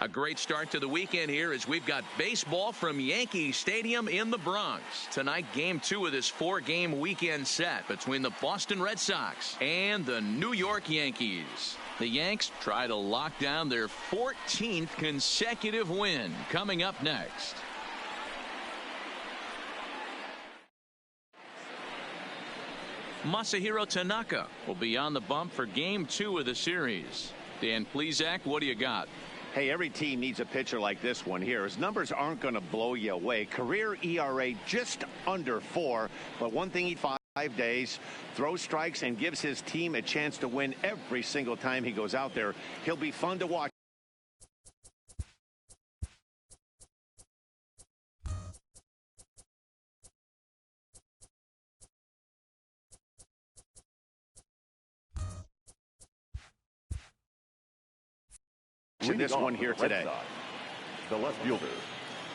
A great start to the weekend here as we've got baseball from Yankee Stadium in the Bronx. Tonight, Game 2 of this 4-game weekend set between the Boston Red Sox and the New York Yankees. The Yanks try to lock down their 14th consecutive win. Coming up next. Masahiro Tanaka will be on the bump for Game 2 of the series. Dan Plesac, what do you got? Hey, every team needs a pitcher like this one here. His numbers aren't going to blow you away. Career ERA just under 4. But one thing, 5 days, throws strikes and gives his team a chance to win every single time he goes out there. He'll be fun to watch. This one here today. The left fielder,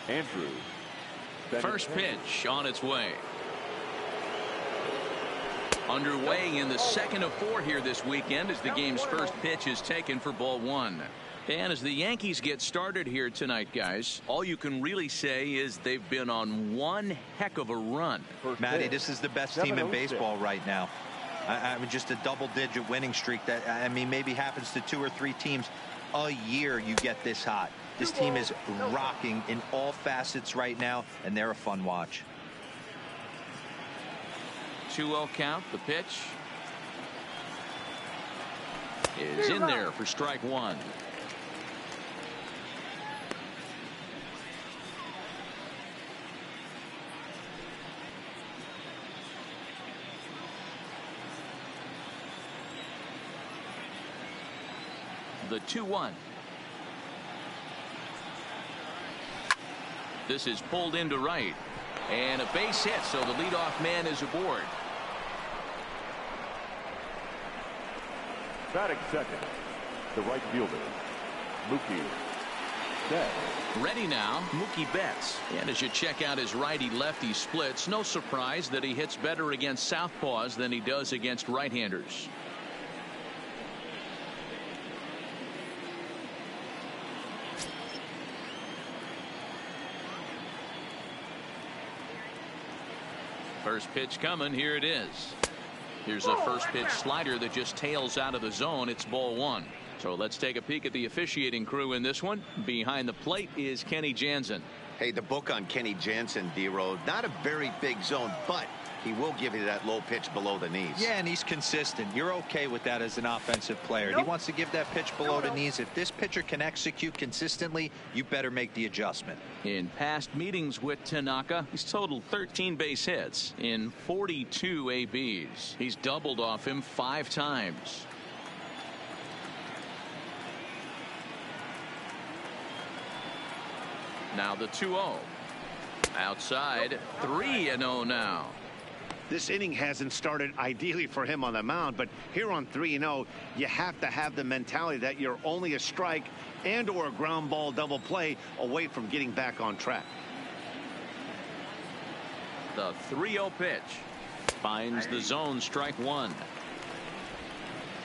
Andrew. First pitch on its way. Underway in the second of 4 here this weekend as the game's first pitch is taken for ball 1. And as the Yankees get started here tonight, guys, all you can really say is they've been on one heck of a run. Matty, this is the best team in baseball right now. I mean, just a double-digit winning streak that, I mean, maybe happens to 2 or 3 teams a year. You get this hot. This team is rocking in all facets right now, and they're a fun watch. 2-0 count. The pitch is in there for strike 1. The 2-1. This is pulled into right. And a base hit, so the leadoff man is aboard. Batting second, the right fielder, Mookie Betts. Ready now, Mookie Betts. And as you check out his righty-lefty splits, no surprise that he hits better against southpaws than he does against right-handers. First pitch coming. Here it is. Here's a first pitch slider that just tails out of the zone. It's ball 1. So let's take a peek at the officiating crew in this one. Behind the plate is Kenny Jansen. Hey, the book on Kenny Jansen, D-Road, not a very big zone, but he will give you that low pitch below the knees. Yeah, and he's consistent. You're okay with that as an offensive player. He wants to give that pitch below the knees. If this pitcher can execute consistently, you better make the adjustment. In past meetings with Tanaka, he's totaled 13 base hits in 42 ABs. He's doubled off him 5 times. Now the 2-0. Outside, 3-0 now. This inning hasn't started ideally for him on the mound, but here on 3-0, you have to have the mentality that you're only a strike and or a ground ball double play away from getting back on track. The 3-0 pitch finds the zone, strike 1.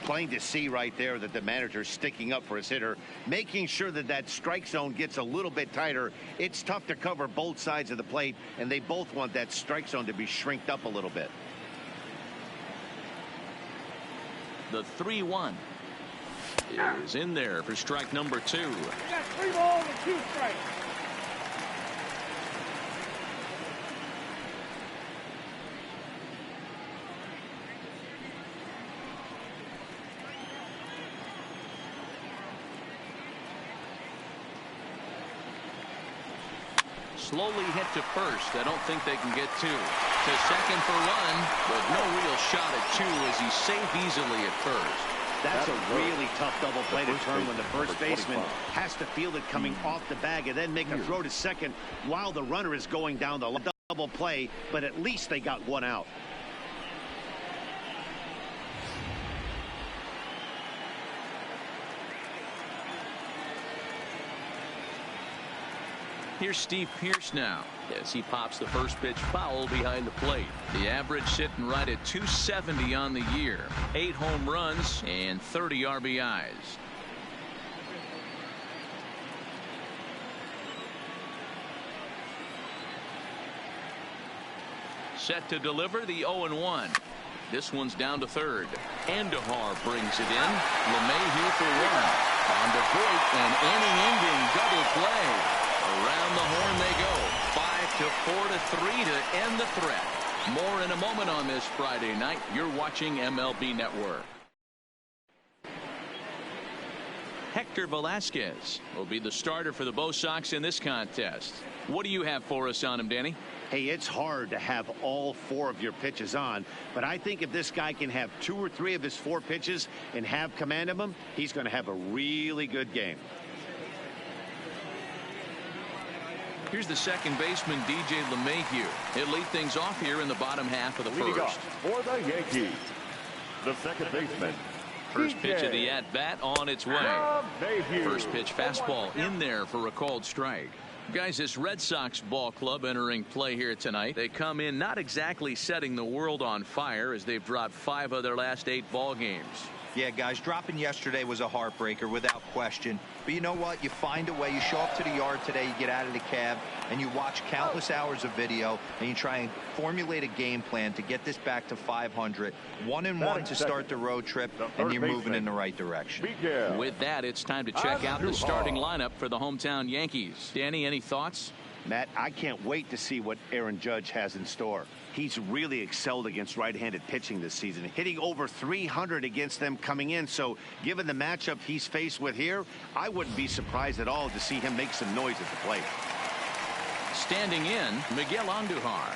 Plain to see right there that the manager's sticking up for his hitter, making sure that that strike zone gets a little bit tighter. It's tough to cover both sides of the plate, and they both want that strike zone to be shrinked up a little bit. The 3-1 is in there for strike number 2. You got 3 balls and 2 strikes. Slowly hit to first. I don't think they can get 2. To second for 1, but no real shot at 2 as he's safe easily at first. That's a really tough double play to turn when the first baseman has to field it coming off the bag and then make a throw to second while the runner is going down the double play, but at least they got 1 out. Here's Steve Pearce now as he pops the first pitch foul behind the plate. The average sitting right at 270 on the year. 8 home runs and 30 RBIs. Set to deliver the 0-1. This one's down to third. Andujar brings it in. LeMahieu for one. On to Voit, an inning-ending double play. Around the horn they go. 5-4-3 to end the threat. More in a moment on this Friday night. You're watching MLB Network. Hector Velasquez will be the starter for the Bo Sox in this contest. What do you have for us on him, Danny? Hey, it's hard to have all 4 of your pitches on, but I think if this guy can have 2 or 3 of his 4 pitches and have command of them, he's going to have a really good game. Here's the second baseman, DJ LeMahieu. He'll lead things off here in the bottom half of the Leading first. off for the Yankees, the second baseman. First pitch of the at-bat on its way. LeMahieu. First pitch fastball in there for a called strike. Guys, this Red Sox ball club entering play here tonight. They come in not exactly setting the world on fire as they've dropped 5 of their last 8 ball games. Yeah, guys, dropping yesterday was a heartbreaker without question. But you know what? You find a way. You show up to the yard today, you get out of the cab, and you watch countless hours of video, and you try and formulate a game plan to get this back to 500. 1-1 to start the road trip, and you're moving in the right direction. With that, it's time to check out the starting lineup for the hometown Yankees. Danny, any thoughts? Matt, I can't wait to see what Aaron Judge has in store. He's really excelled against right-handed pitching this season, hitting over 300 against them coming in. So given the matchup he's faced with here, I wouldn't be surprised at all to see him make some noise at the plate. Standing in, Miguel Andujar.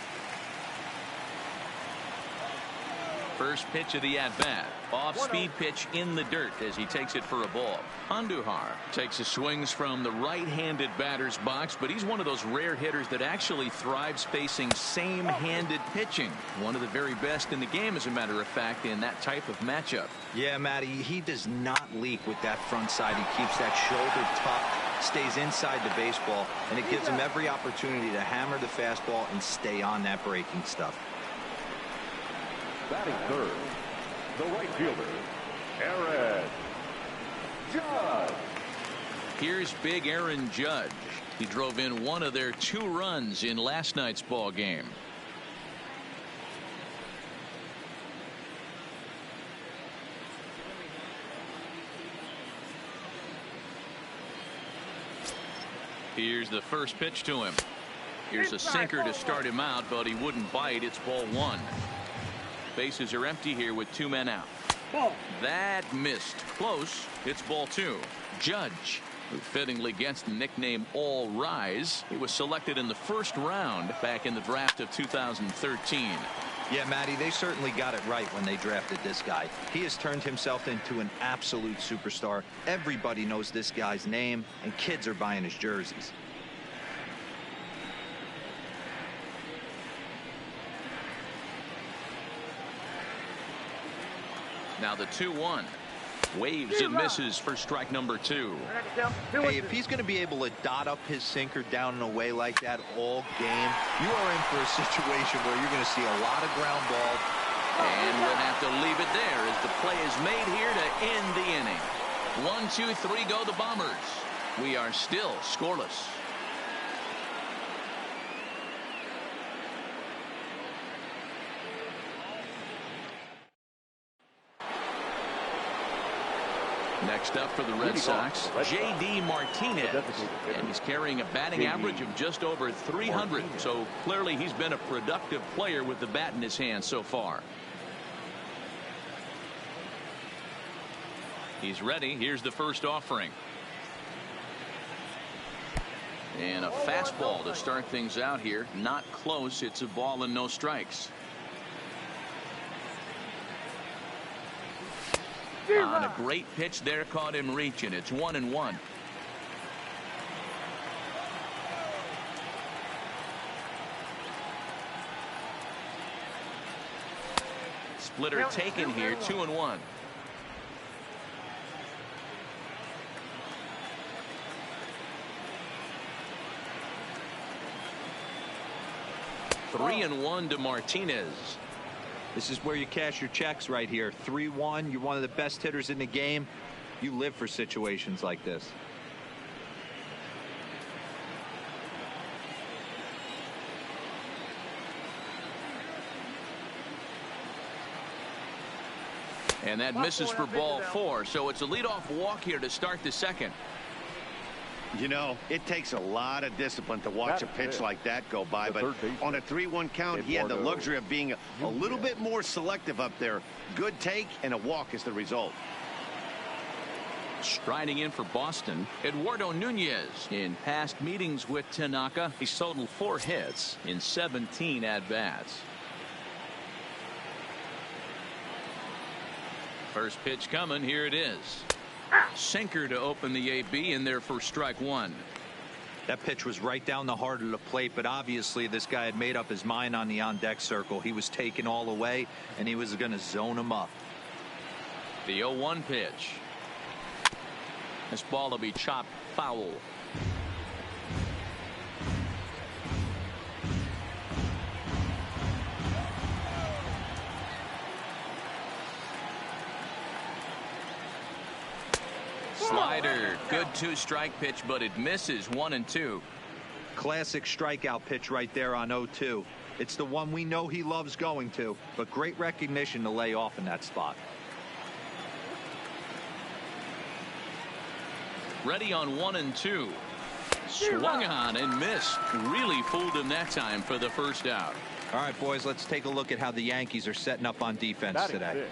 First pitch of the at-bat. Off-speed pitch in the dirt as he takes it for a ball. Andujar takes his swings from the right-handed batter's box, but he's one of those rare hitters that actually thrives facing same-handed pitching. One of the very best in the game, as a matter of fact, in that type of matchup. Yeah, Matty, he does not leak with that front side. He keeps that shoulder tucked, stays inside the baseball, and it gives him every opportunity to hammer the fastball and stay on that breaking stuff. Batting third, the right fielder, Aaron Judge. Here's big Aaron Judge. He drove in one of their 2 runs in last night's ball game. Here's the first pitch to him. Here's a sinker to start him out, but he wouldn't bite. It's ball 1. Bases are empty here with 2 men out. That missed. Close. It's ball 2. Judge, who fittingly gets the nickname All Rise. He was selected in the first round back in the draft of 2013. Yeah, Matty, they certainly got it right when they drafted this guy. He has turned himself into an absolute superstar. Everybody knows this guy's name, and kids are buying his jerseys. Now the 2-1. Waves and misses for strike number 2. Hey, if he's going to be able to dot up his sinker down and away like that all game, you are in for a situation where you're going to see a lot of ground ball. And we'll have to leave it there as the play is made here to end the inning. 1, 2, 3 go the Bombers. We are still scoreless. Next up for the Red Sox, J.D. Martinez, and he's carrying a batting average of just over 300, so clearly he's been a productive player with the bat in his hand so far. He's ready. Here's the first offering. And a fastball to start things out here. Not close. It's a ball and no strikes. On a great pitch there, caught him reaching. It's 1-1. Splitter taken here, 2-1. Three and 1 to Martinez. This is where you cash your checks right here. 3-1. You're one of the best hitters in the game. You live for situations like this. And that misses for ball 4, so it's a leadoff walk here to start the second. You know, it takes a lot of discipline to watch a pitch like that go by, but on a 3-1 count, he had the luxury of being a little bit more selective up there. Good take, and a walk is the result. Striding in for Boston, Eduardo Nunez. In past meetings with Tanaka, he's totaled 4 hits in 17 at-bats. First pitch coming. Here it is. Sinker to open the AB in there for strike 1. That pitch was right down the heart of the plate, but obviously this guy had made up his mind on the on-deck circle. He was taken all away, and he was going to zone him up. The 0-1 pitch. This ball will be chopped foul. Slider, good 2-strike pitch, but it misses. 1-2. Classic strikeout pitch right there on 0-2. It's the one we know he loves going to, but great recognition to lay off in that spot. Ready on 1-2. Swung on and missed. Really fooled him that time for the first out. All right, boys, let's take a look at how the Yankees are setting up on defense today.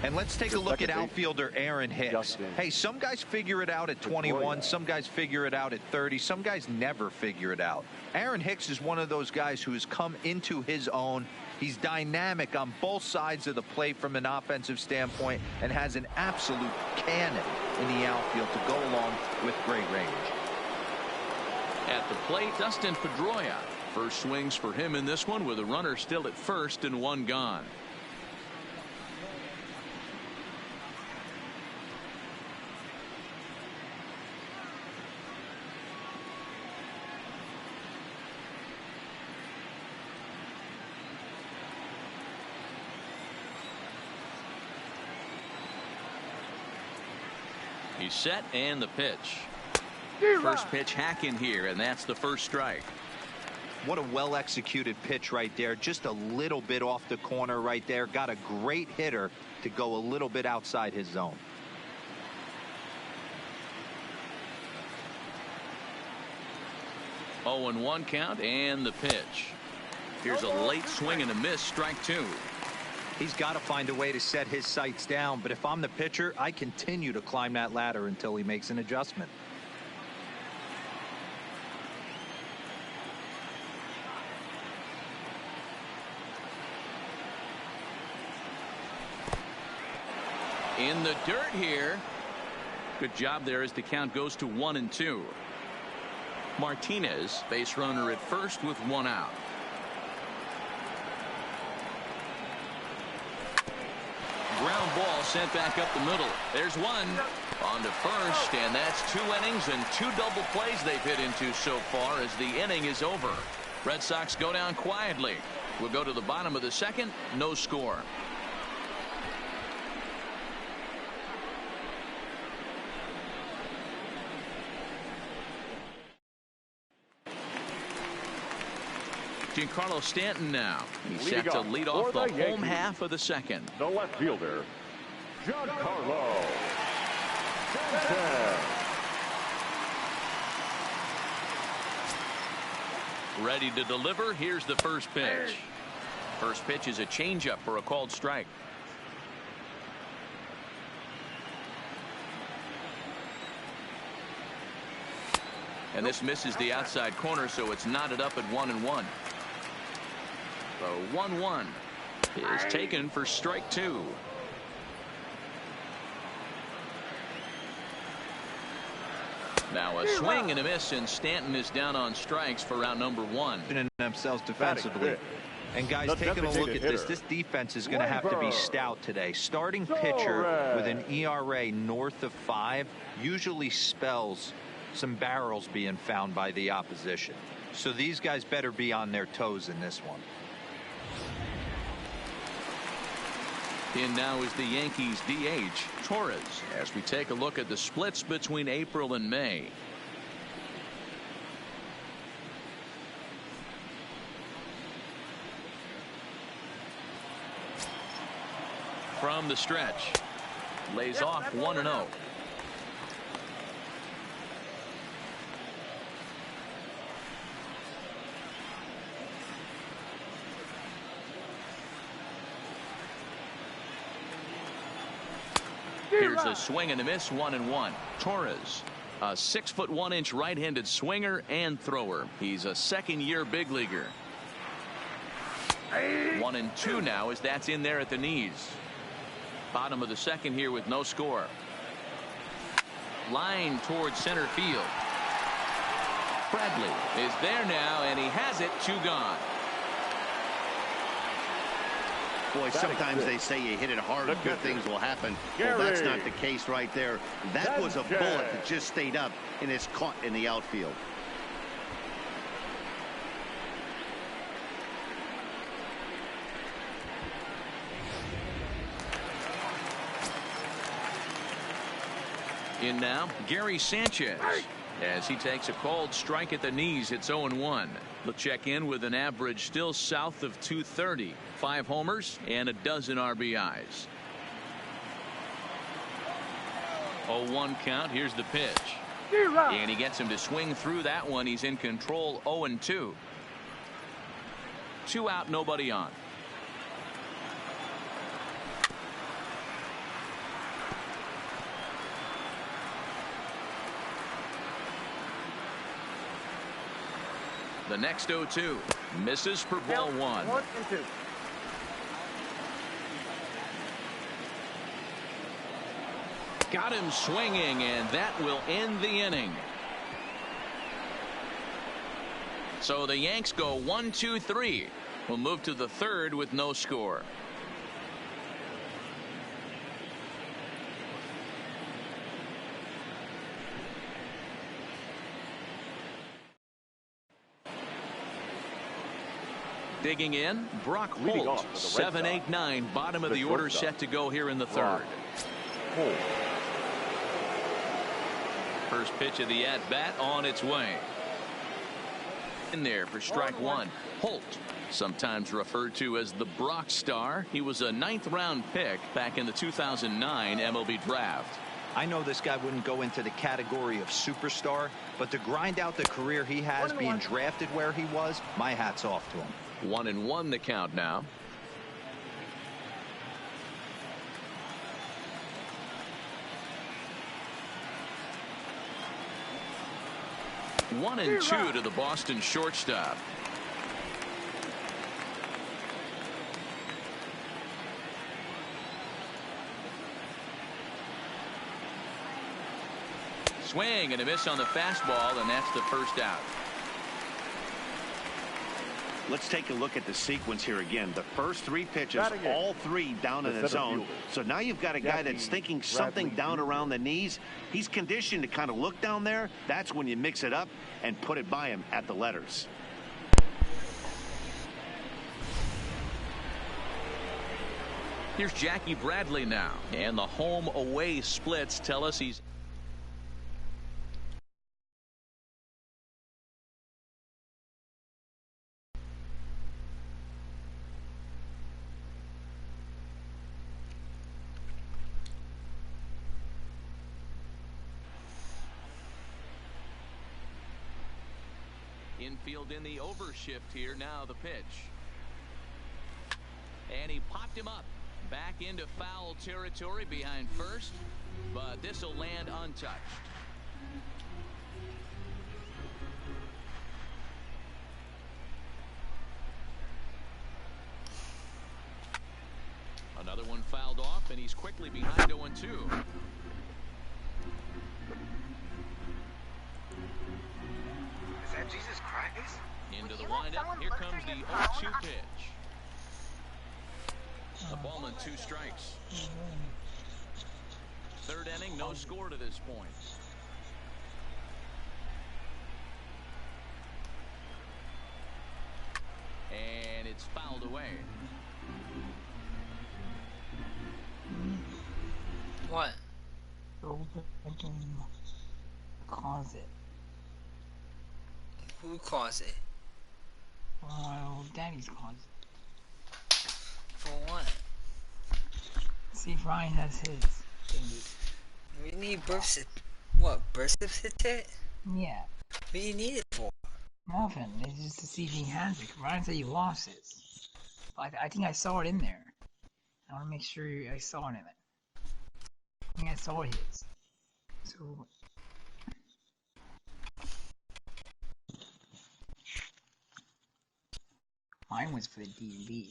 And let's take a look at outfielder Aaron Hicks. Hey, some guys figure it out at 21. Some guys figure it out at 30. Some guys never figure it out. Aaron Hicks is one of those guys who has come into his own. He's dynamic on both sides of the plate from an offensive standpoint and has an absolute cannon in the outfield to go along with great range. At the plate, Dustin Pedroia. First swings for him in this one with a runner still at first and 1 gone. He's set and the pitch. First pitch hack in here, and that's the first strike. What a well-executed pitch right there. Just a little bit off the corner right there. Got a great hitter to go a little bit outside his zone. Oh, and 1 count and the pitch. Here's a late swing and a miss. Strike 2. He's got to find a way to set his sights down, but if I'm the pitcher, I continue to climb that ladder until he makes an adjustment. In the dirt here. Good job there as the count goes to 1-2. Martinez, base runner at first with 1 out. Ground ball sent back up the middle. There's 1 on to first, and that's 2 innings and 2 double plays they've hit into so far as the inning is over. Red Sox go down quietly. We'll go to the bottom of the second. No score. Giancarlo Stanton now. He's set to lead off the home half of the second. The left fielder, Giancarlo Stanton. Ready to deliver. Here's the first pitch. First pitch is a changeup for a called strike. And this misses the outside corner, so it's knotted up at 1-1. The 1-1 is taken for strike 2. Now a swing and a miss, and Stanton is down on strikes for round number 1. In themselves defensively. And guys, taking a look at this defense is going to have to be stout today. Starting pitcher with an ERA north of 5 usually spells some barrels being found by the opposition. So these guys better be on their toes in this one. In now is the Yankees DH, Torres, as we take a look at the splits between April and May. From the stretch, Lays off 1-0. Here's a swing and a miss, 1-1. Torres, a 6'1" right-handed swinger and thrower. He's a second-year big leaguer. 1-2 now as that's in there at the knees. Bottom of the second here with no score. Line towards center field. Bradley is there now, and he has it. 2 gone. Boy, sometimes they say you hit it hard, good things will happen. Well, that's not the case right there. That was a bullet that just stayed up and is caught in the outfield. In now, Gary Sanchez. As he takes a called strike at the knees, it's 0-1. He'll check in with an average still south of 230. 5 homers and a dozen RBIs. 0-1 count. Here's the pitch. And he gets him to swing through that one. He's in control. 0-2. 2 out, nobody on. The next 0-2 misses for ball 1. 1-2. Got him swinging, and that will end the inning. So the Yanks go 1-2-3. We'll move to the third with no score. Digging in, Brock Holt, 7-8-9, bottom of the order, set to go here in the third. First pitch of the at-bat on its way. In there for strike 1. Holt, sometimes referred to as the Brock Star. He was a 9th-round pick back in the 2009 MLB draft. I know this guy wouldn't go into the category of superstar, but to grind out the career he has being drafted where he was, my hat's off to him. 1-1 the count now. One and 2 to the Boston shortstop. Swing and a miss on the fastball, and that's the first out. Let's take a look at the sequence here again. The first 3 pitches, all 3 down in the zone. So now you've got a guy that's thinking something down around the knees. He's conditioned to kind of look down there. That's when you mix it up and put it by him at the letters. Here's Jackie Bradley now. And the home-away splits tell us he's infield in the overshift here. Now the pitch. And he popped him up. Back into foul territory behind first. But this will land untouched. Another one fouled off, and he's quickly behind 0-2. Jesus Christ. Into the windup. Here comes the 0-2 pitch. A ball and 2 strikes. Third inning, no score to this point. And it's fouled away. What? Open closet. Who caused it? Well, Daddy's closet. For what? See if Ryan has his. thingy. We need birth certificate? Yeah. What do you need it for? Nothing. It's just to see if he has it. Ryan said he lost it. But I think I saw it in there. I want to make sure I saw it in it. I think I saw his. So. Mine was for the D&D.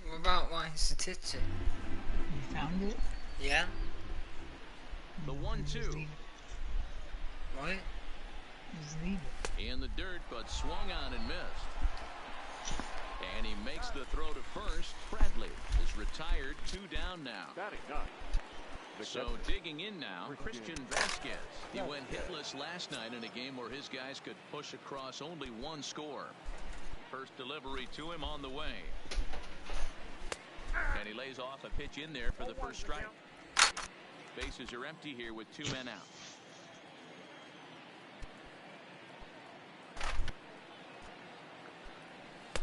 What about my certificate? You found it? Yeah? The Just 1-2. leave it. What? Just leave it. In the dirt, but swung on and missed. And he makes the throw to first. Bradley is retired, 2 down now. Batting ninth. So digging in now, Christian Vasquez. He went hitless last night in a game where his guys could push across only 1 score. First delivery to him on the way. And he lays off a pitch in there for the first strike. Bases are empty here with 2 men out.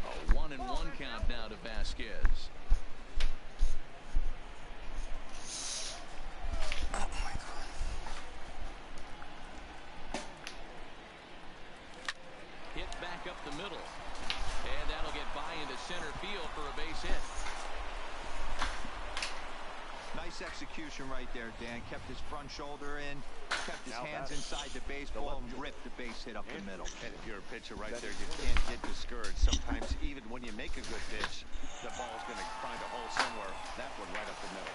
A 1-1 count now to Vasquez. Oh my god. Hit back up the middle. And that'll get by into center field for a base hit. Nice execution right there, Dan. Kept his front shoulder in, kept his hands inside the baseball, and ripped the base hit up the middle. And if you're a pitcher right there, you can't get discouraged. Sometimes even when you make a good pitch, the ball's going to find a hole somewhere. That one right up the middle.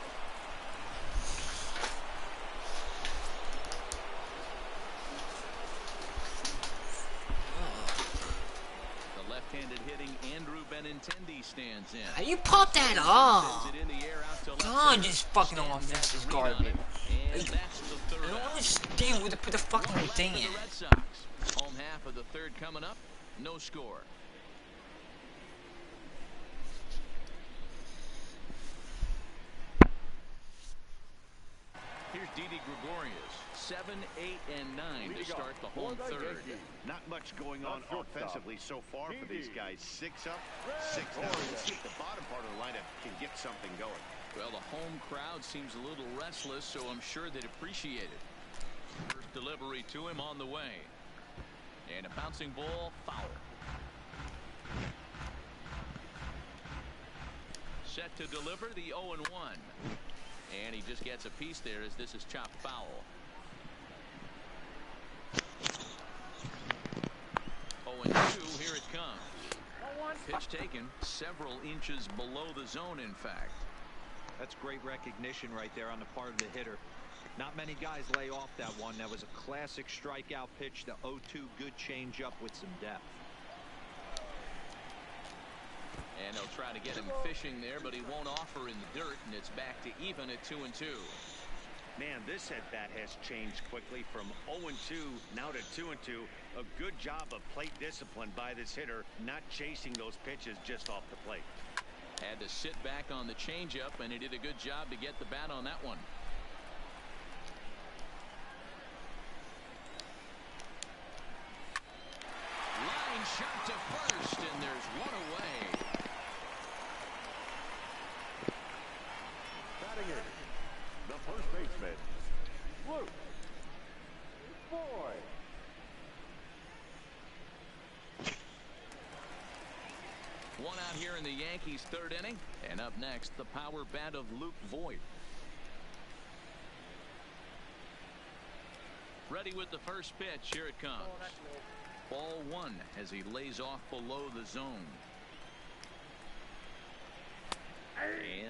The left-handed hitting Andrew Benintendi stands in. How you pop that off? Sends it in the air out to left God, center. this fucking offense is garbage. And that's the I third don't out. understand where to put the fucking One left thing for in. the Red Sox. Home half of the third coming up. No score. Here's Didi Gregorius. 7, 8, and 9 to start the home third. Not much going on offensively so far for these guys. 6 up, 6 down. Let's see if the bottom part of the lineup can get something going. Well, the home crowd seems a little restless, so I'm sure they'd appreciate it. First delivery to him on the way. And a bouncing ball, foul. Set to deliver the 0-1. And he just gets a piece there as this is chopped foul. 0-2, here it comes. Pitch taken several inches below the zone, in fact. That's great recognition right there on the part of the hitter. Not many guys lay off that one. That was a classic strikeout pitch. The 0-2, good changeup with some depth. And they'll try to get him fishing there, but he won't offer in the dirt, and it's back to even at 2-2. Man, this at bat has changed quickly from 0-2 now to 2-2. A good job of plate discipline by this hitter, not chasing those pitches just off the plate. Had to sit back on the changeup, and he did a good job to get the bat on that one. shot to first, and there's one away. Batting in, the first baseman, Luke Boyd. One out here in the Yankees' third inning. And up next, the power bat of Luke Voigt. Ready with the first pitch. Here it comes. Ball one as he lays off below the zone.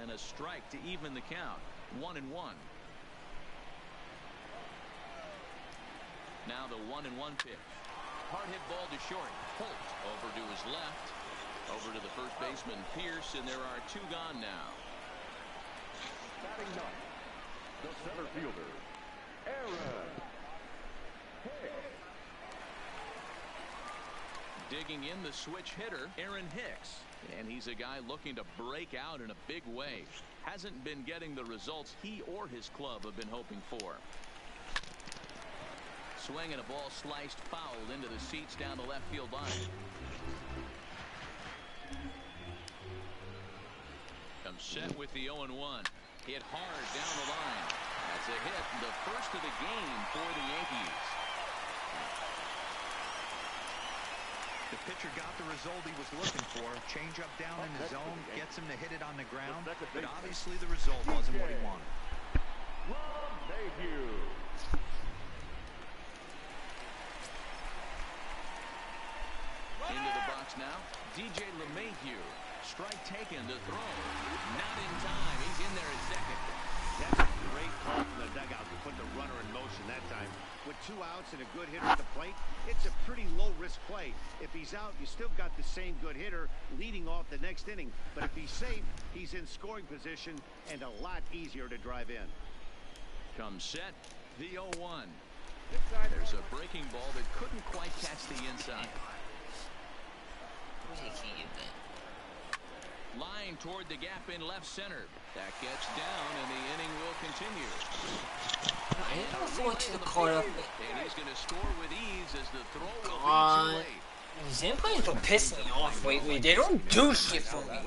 And a strike to even the count. 1-1. Now the 1-1 pitch. Hard hit ball to short. Holt over to his left. Over to the first baseman, Pierce, and there are two gone now. Batting ninth, the center fielder, Aaron Hicks. Digging in the switch hitter, Aaron Hicks. And he's a guy looking to break out in a big way. Hasn't been getting the results he or his club have been hoping for. Swing and a ball sliced foul into the seats down the left field line. Comes set with the 0-1. Hit hard down the line. That's a hit, the first of the game for the Yankees. The pitcher got the result he was looking for. Change up down in the zone, gets him to hit it on the ground, but obviously the result wasn't what he wanted. Into the box now, DJ LeMahieu. Strike taken, the throw. Not in time. He's in there at second. That's a great call from the dugout to put the runner in motion that time. With 2 outs and a good hitter at the plate, it's a pretty low-risk play. If he's out, you still got the same good hitter leading off the next inning. But if he's safe, he's in scoring position and a lot easier to drive in. Comes set, the 0-1. There's a breaking ball that couldn't quite catch the inside. Line toward the gap in left center. That gets down, and the inning will continue. I don't forward to the caught up. And he's going to score with ease as the throw will be too late. These employees will piss me off lately. They don't do shit for me.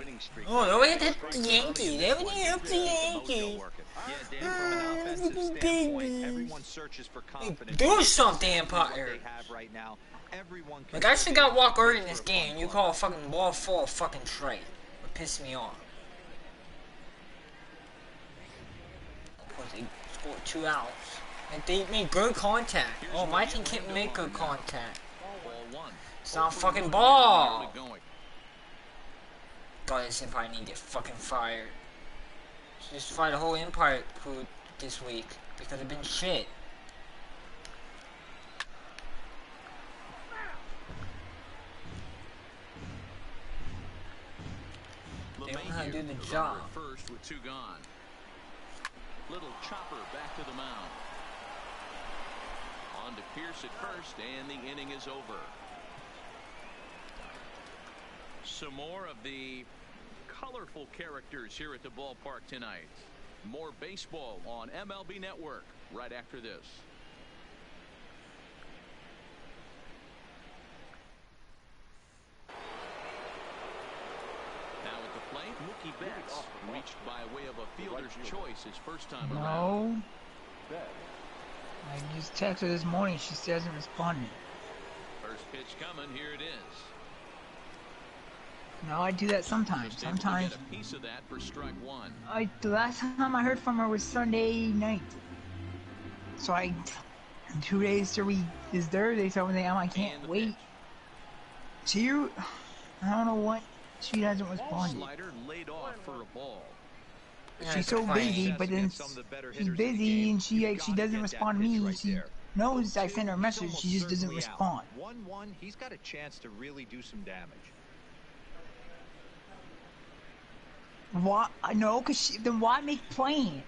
Oh, they always hit the Yankees. They always hit the Yankees. Yeah, Dan, from an offensive standpoint, everyone searches for confidence. Do something, Empire. They have right now. Everyone Like, I should got walk early in this game. You call a fucking ball for a fucking trade. It pissed me off. Of course, they scored 2 outs. And they made good contact. Oh, my team can't make good contact. It's not a fucking ball. God, this Empire need to get fucking fired. Just fire the whole Empire crew this week because they've been shit. They don't know how to do the job. First with 2 gone. Little chopper back to the mound. On to Pierce at first, and the inning is over. Some more of the colorful characters here at the ballpark tonight. More baseball on MLB Network right after this. Now at the plate, Mookie Betts reached by way of a fielder's choice his first time around. No. I just texted her this morning. She still hasn't responded. First pitch coming. Here it is. No, I do that sometimes. Sometimes. Get a piece of that for strike 1. The last time I heard from her was Sunday night. So in 2 days till we is Thursday, so I can't wait. I don't know what. She hasn't responded. Slider laid off for a ball. She's so busy, but then she's busy and she doesn't respond to me. She knows I send her a message. She just doesn't respond. 1-1, he's got a chance to really do some damage. Why? No, then why make plans?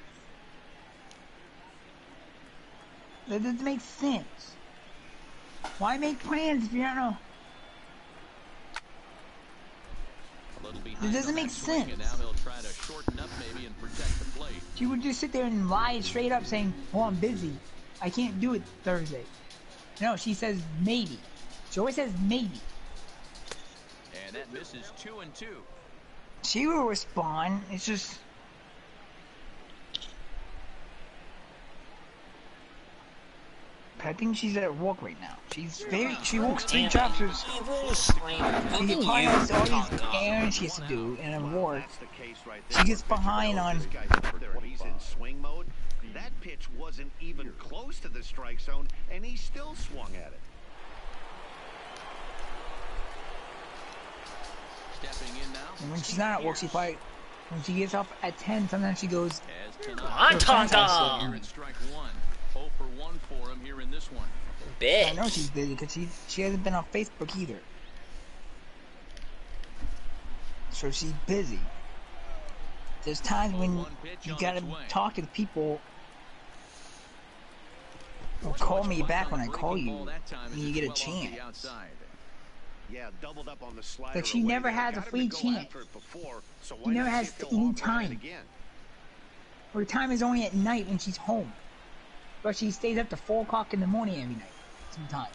That doesn't make sense. Why make plans if you don't know? It doesn't make sense. And now he'll try to shorten up maybe and protect the plate. She would just sit there and lie straight up saying, "Oh, I'm busy. I can't do it Thursday." No, she says maybe. She always says maybe. And that misses 2-2. She will respond. It's just... I think she's at work right now. She works 3 jobs. She probably has all these errands she has to do, and at work, she gets behind on... He's in swing mode. That pitch wasn't even close to the strike zone, and he still swung at it. Stepping in now. And when she's not at work, when she gets up at 10, sometimes she goes... Tonga! Strike 1. 0 for 1 for him here in this one. Bitch. I know she's busy because she hasn't been on Facebook either. So she's busy. There's times when you gotta talk to the people or call me back when I call you and you get a chance. Yeah, doubled up on the slider. Like she never has a free chance. She never has any time. Her time is only at night when she's home. But she stays up to 4 o'clock in the morning every night, sometimes.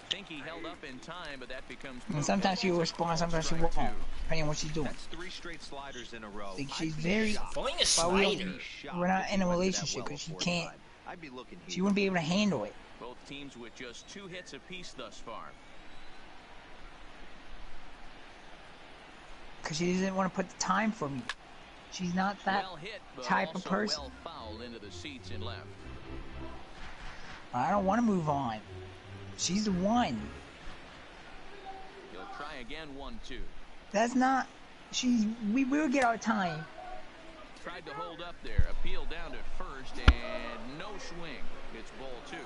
Think he held up in time, but that becomes and sometimes she'll respond, sometimes she won't, depending on what she's doing. That's 3 straight sliders in a row. Like she's very... We're not in a relationship because she can't... She wouldn't be able to handle it. Both teams with just 2 hits apiece thus far. Because she doesn't want to put the time for me. She's not that type of person. Well fouled into the seats and left. I don't want to move on. She's the one. He'll try again, 1-2. That's not... We will get our time. Tried to hold up there. Appeal down to first and no swing. It's ball 2.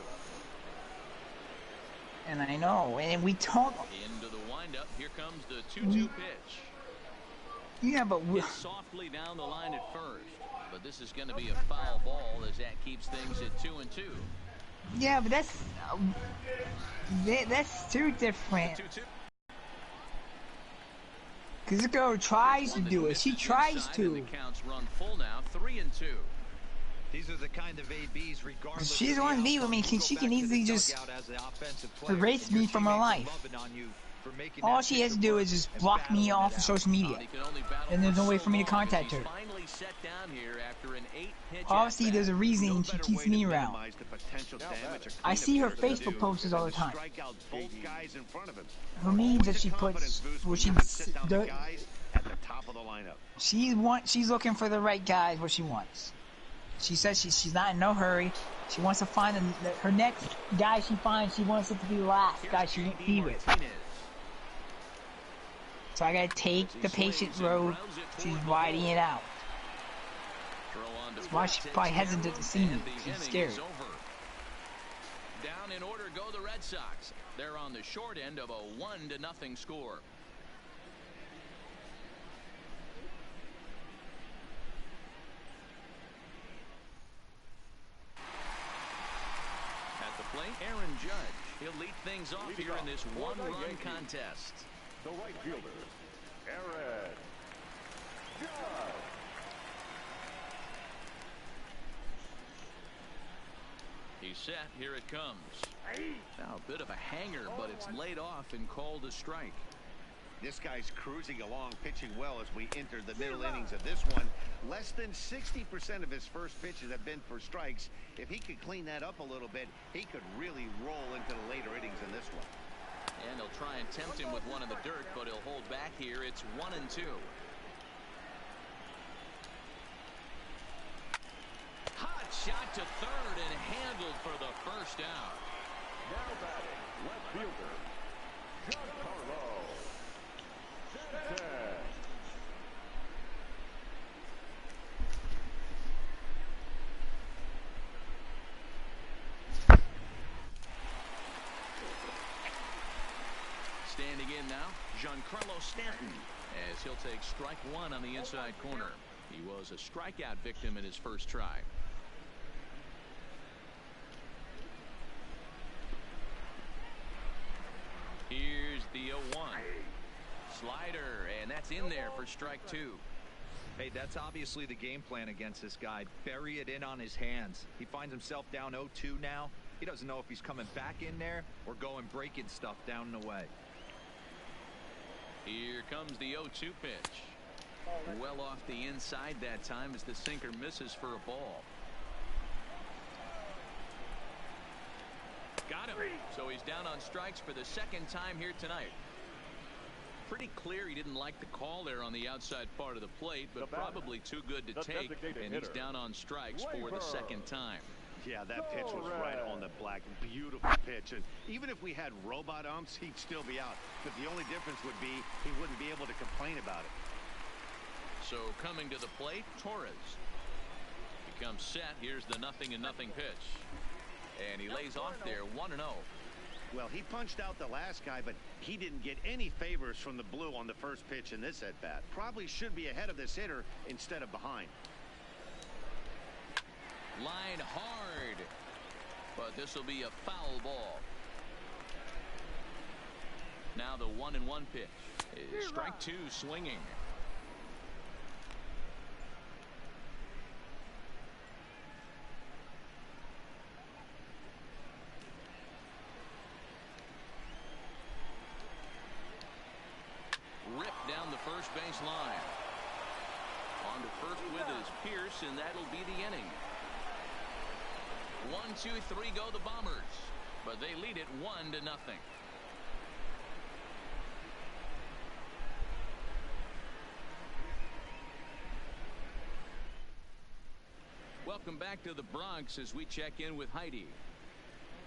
And I know. And we talk... Into the windup. Here comes the 2-2 pitch. Yeah, but Hit softly down the line at first. But this is going to be a foul ball as that keeps things at 2-2. Yeah, but that's too different. 2-2. Because this girl tries to do it. She tries to. The counts run full now, 3-2. These are the kind of ABs, regardless. She's the one to be with me. She can easily just erase me from her life. All she has to do is just block me off of social media. And there's no way for me to contact her. Obviously, there's a reason she keeps me around. I see her Facebook posts all the time. Her memes that she puts, where she's looking for the right guys, what she wants. She says she's not in no hurry. She wants to find her next guy she finds. She wants it to be the last guy she won't be with. So I gotta take the patient road. She's riding it out. That's why she's probably hesitant to see me. She's scared. Down in order go the Red Sox. They're on the short end of a 1-0 score. At the plate, Aaron Judge. He'll lead things off here in this one-run contest. The right fielder, Aaron Judge. He's set. Here it comes. Now a bit of a hanger, but it's laid off and called a strike. This guy's cruising along, pitching well as we enter the middle innings of this one. Less than 60% of his first pitches have been for strikes. If he could clean that up a little bit, he could really roll into the later innings in this one. And they'll try and tempt him with one in the dirt, but he'll hold back here. It's 1-2. Hot shot to third and handled for the first out. Now batting, left fielder, Giancarlo Stanton. Standing in now, Giancarlo Stanton, as he'll take strike 1 on the inside corner. He was a strikeout victim in his first try. Here's the 0-1. Slider, and that's in there for strike 2. Hey, that's obviously the game plan against this guy. Bury it in on his hands. He finds himself down 0-2 now. He doesn't know if he's coming back in there or going breaking stuff down and away. Here comes the 0-2 pitch. Well off the inside that time as the sinker misses for a ball. Got him. So he's down on strikes for the second time here tonight. Pretty clear he didn't like the call there on the outside part of the plate, but probably too good to take, and he's down on strikes for the second time. Yeah, that pitch was right on the black. Beautiful pitch. And even if we had robot umps, he'd still be out. But the only difference would be he wouldn't be able to complain about it. So coming to the plate, Torres. Becomes set. Here's the 0-0 pitch. And he lays off there 1-0. Well, he punched out the last guy, but he didn't get any favors from the blue on the first pitch in this at-bat. Probably should be ahead of this hitter instead of behind. Line hard, but this will be a foul ball. Now the 1-1 pitch is strike 2 swinging. Ripped down the first base line. On to first with his Pierce, and that'll be the inning. 1, 2, 3 go the Bombers, but they lead it 1-0. Welcome back to the Bronx as we check in with Heidi.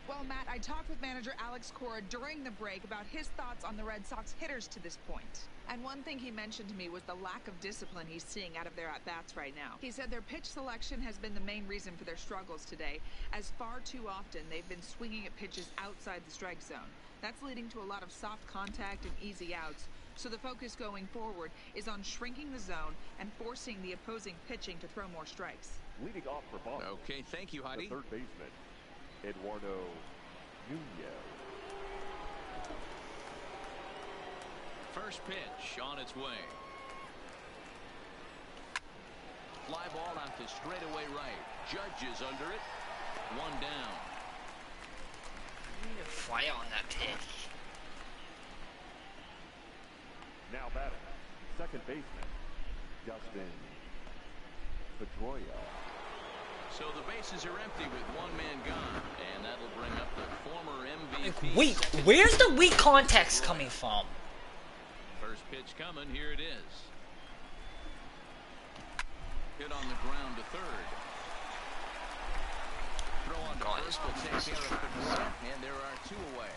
Well, Matt, I talked with manager Alex Cora during the break about his thoughts on the Red Sox hitters to this point. And one thing he mentioned to me was the lack of discipline he's seeing out of their at-bats right now. He said their pitch selection has been the main reason for their struggles today, as far too often they've been swinging at pitches outside the strike zone. That's leading to a lot of soft contact and easy outs. So the focus going forward is on shrinking the zone and forcing the opposing pitching to throw more strikes. Leading off for Boston. Okay, thank you, Heidi. The third baseman, Eduardo Nunez. First pitch on its way. Fly ball out to straightaway right. Judge is under it. 1 down. You need to fly on that pitch. Now batting, second baseman, Justin Pedroia. So the bases are empty with 1 man gone, and that'll bring up the former Like, MVP. weak. Where's the weak context coming from? First pitch coming. Here it is. Hit on the ground to third. Throw on to first will take care of Pedroia, and there are 2 away.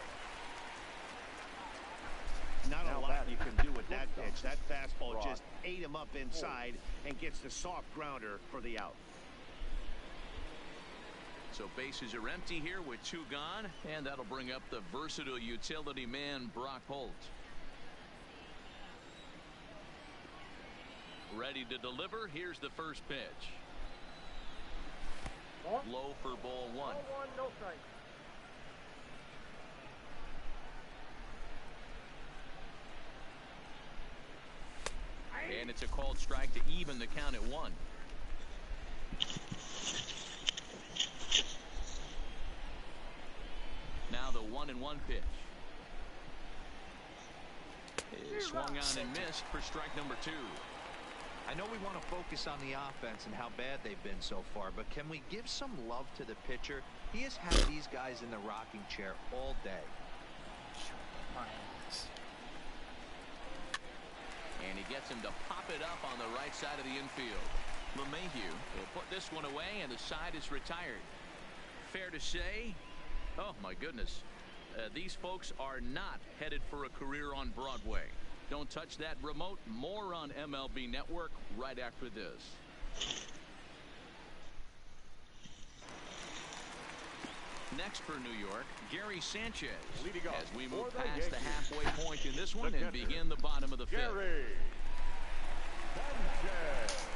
Not a lot you can do with that pitch. That fastball just ate him up inside and gets the soft grounder for the out. So bases are empty here with 2 gone, and that'll bring up the versatile utility man Brock Holt. Ready to deliver. Here's the first pitch. Low for ball 1. No strike. And it's a called strike to even the count at 1. Now the 1-1 pitch. Is swung on and missed for strike number 2. I know we want to focus on the offense and how bad they've been so far, but can we give some love to the pitcher? He has had these guys in the rocking chair all day. And he gets him to pop it up on the right side of the infield. LeMahieu will put this one away, and the side is retired. Fair to say, oh my goodness, these folks are not headed for a career on Broadway. Don't touch that remote. More on MLB Network right after this. Next for New York, Gary Sanchez, as we move past the halfway point in this one and begin the bottom of the 5th. Gary Sanchez.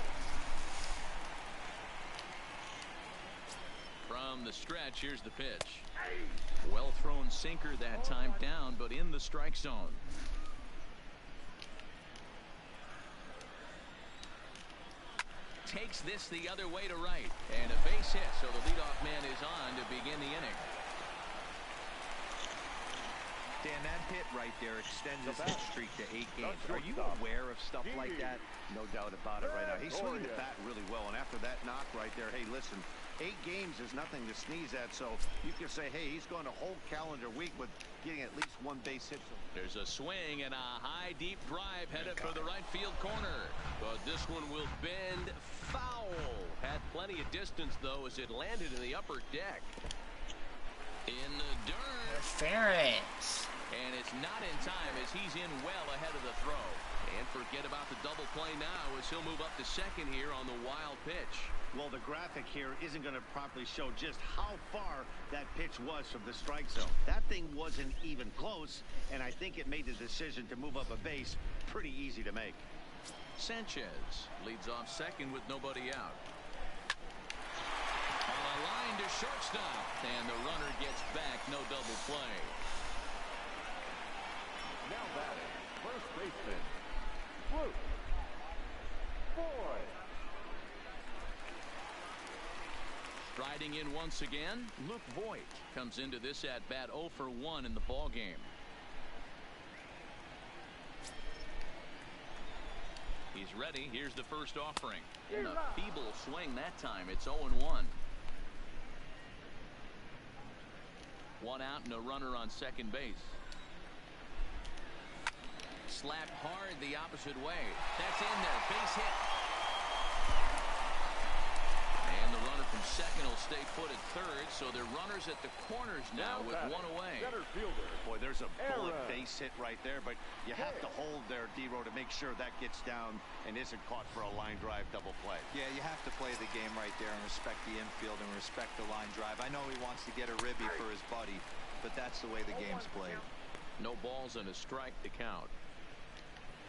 From the stretch, here's the pitch. Well thrown sinker that time, down but in the strike zone. Takes this the other way to right, and a base hit, so the leadoff man is on to begin the inning. Dan, that hit right there extends his hit streak to 8 games. Are you aware of stuff like that? No doubt about it right now. He's swinging the bat really well, and after that knock right there, hey, listen, 8 games is nothing to sneeze at, so you can say, hey, he's going a whole calendar week with getting at least 1 base hit. There's a swing and a high, deep drive headed for the right field corner. But this one will bend foul. Had plenty of distance, though, as it landed in the upper deck. In the dirt. Interference. And it's not in time as he's in well ahead of the throw. And forget about the double play now as he'll move up to second here on the wild pitch. Well, the graphic here isn't going to properly show just how far that pitch was from the strike zone. That thing wasn't even close, and I think it made the decision to move up a base pretty easy to make. Sanchez leads off second with nobody out. On a line to shortstop, and the runner gets back, no double play. Now batting, first baseman, Luke Boyd. Striding in once again, Luke Voigt comes into this at-bat 0 for 1 in the ballgame. He's ready. Here's the first offering. In a feeble swing that time. It's 0-1. 1 out and a runner on second base. Slapped hard the opposite way. That's in there. Base hit. And the runner from second will stay put at third, so they're runners at the corners now with 1 away. Center fielder. Boy, there's a bullet base hit right there, but you have to hold there, D-Row, to make sure that gets down and isn't caught for a line drive double play. Yeah, you have to play the game right there and respect the infield and respect the line drive. I know he wants to get a ribby for his buddy, but that's the way the game's played. No balls and a strike to count.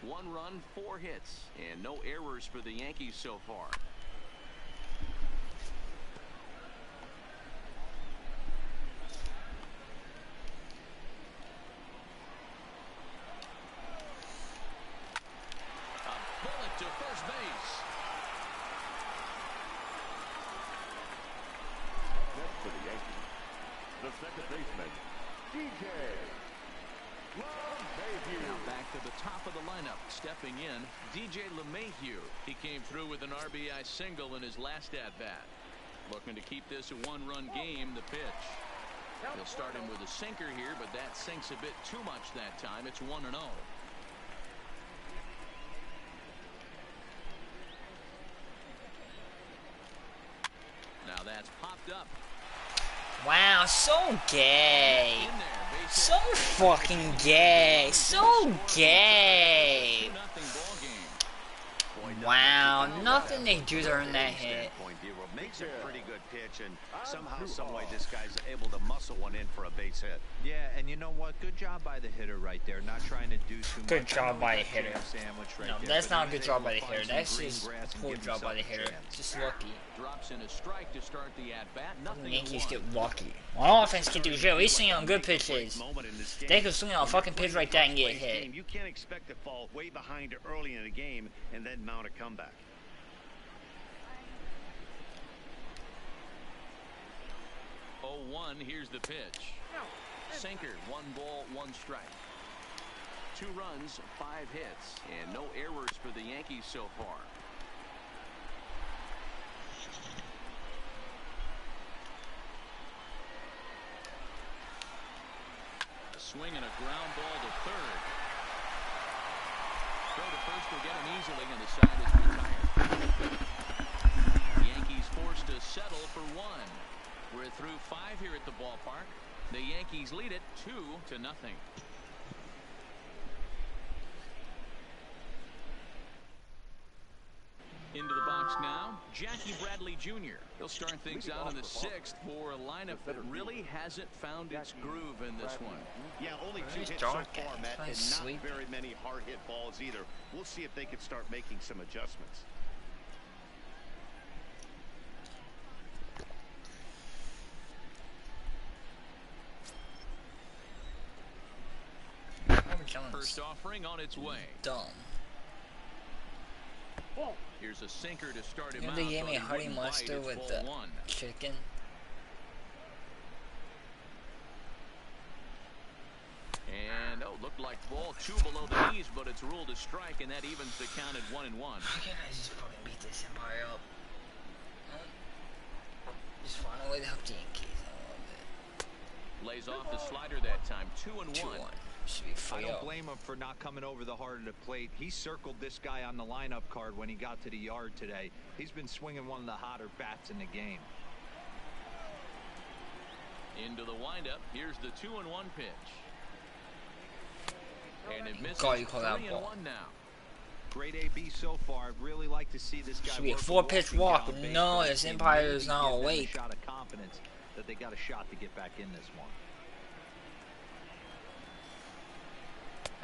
1 run, 4 hits, and no errors for the Yankees so far. To first base. Next for the Yankees, the second baseman, DJ LeMahieu. Now back to the top of the lineup. Stepping in, DJ LeMahieu. He came through with an RBI single in his last at-bat. Looking to keep this a 1-run game. The pitch. He'll start him with a sinker here, but that sinks a bit too much that time. It's 1-0. Now that's popped up. Wow, so gay. So fucking gay. So gay. Wow, nothing they do to earn that hit. Makes a pretty good pitch, and somehow, some way, this guy's able to muscle one in for a base hit. Yeah, and you know what? Good job by the hitter right there. Not trying to do too much. Good job by the hitter. Right no, there, that's not a good job by the find hitter. some That's green just grass a and poor give job by the himself a hitter. chance. Just lucky. Drops in a strike to start the at-bat. The Yankees get lucky. Well, offense can do shit. We swing on good pitches. They could swing on a fucking pitch like that and get hit. You can't expect to fall way behind early in the game and then mount a comeback. 0-1, here's the pitch. Sinker, 1 ball, 1 strike. 2 runs, 5 hits, and no errors for the Yankees so far. A swing and a ground ball to third. Throw to first will get him easily, and the side is retired. Yankees forced to settle for 1. We're through 5 here at the ballpark. The Yankees lead it 2-0. Into the box now, Jackie Bradley Jr. He'll start things out in the 6th for a lineup that really hasn't found its groove in this one. Yeah, only 2 hits so far, Matt, and not very many hard hit balls either. We'll see if they can start making some adjustments. First offering on its way. Dumb. Here's a sinker to start him out. They gave me a honey mustard with the chicken. Looked like ball 2 below the knees, but it's ruled a strike, and that evens the count at 1-1. Why can't I just fucking beat this Empire up? Huh? Just find a way to help the Yankees. I love it. Lays off the slider that time. 2-1. 2-1. Should be 3-0. I don't blame him for not coming over the heart of the plate. He circled this guy on the lineup card when he got to the yard today. He's been swinging one of the hotter bats in the game. Into the windup. Here's the 2-1 pitch. And it misses. God, you call that 3-1 ball. now. Great AB so far. I'd really like to see this guy. Should be a work 4-pitch walking walk, down but base no, for this team. Empire Maybe is not give them awake. A shot of confidence that they got a shot to get back in this one.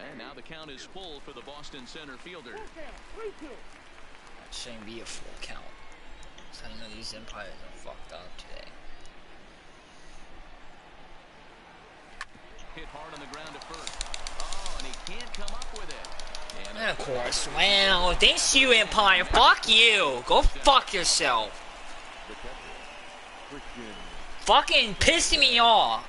And now the count is full for the Boston center fielder. That shouldn't be a full count. So I know these Empires are fucked up today. Hit hard on the ground to first. Oh, and he can't come up with it. And of course, well, thanks you, Empire. Fuck you. Go fuck yourself. Fucking pissing me off.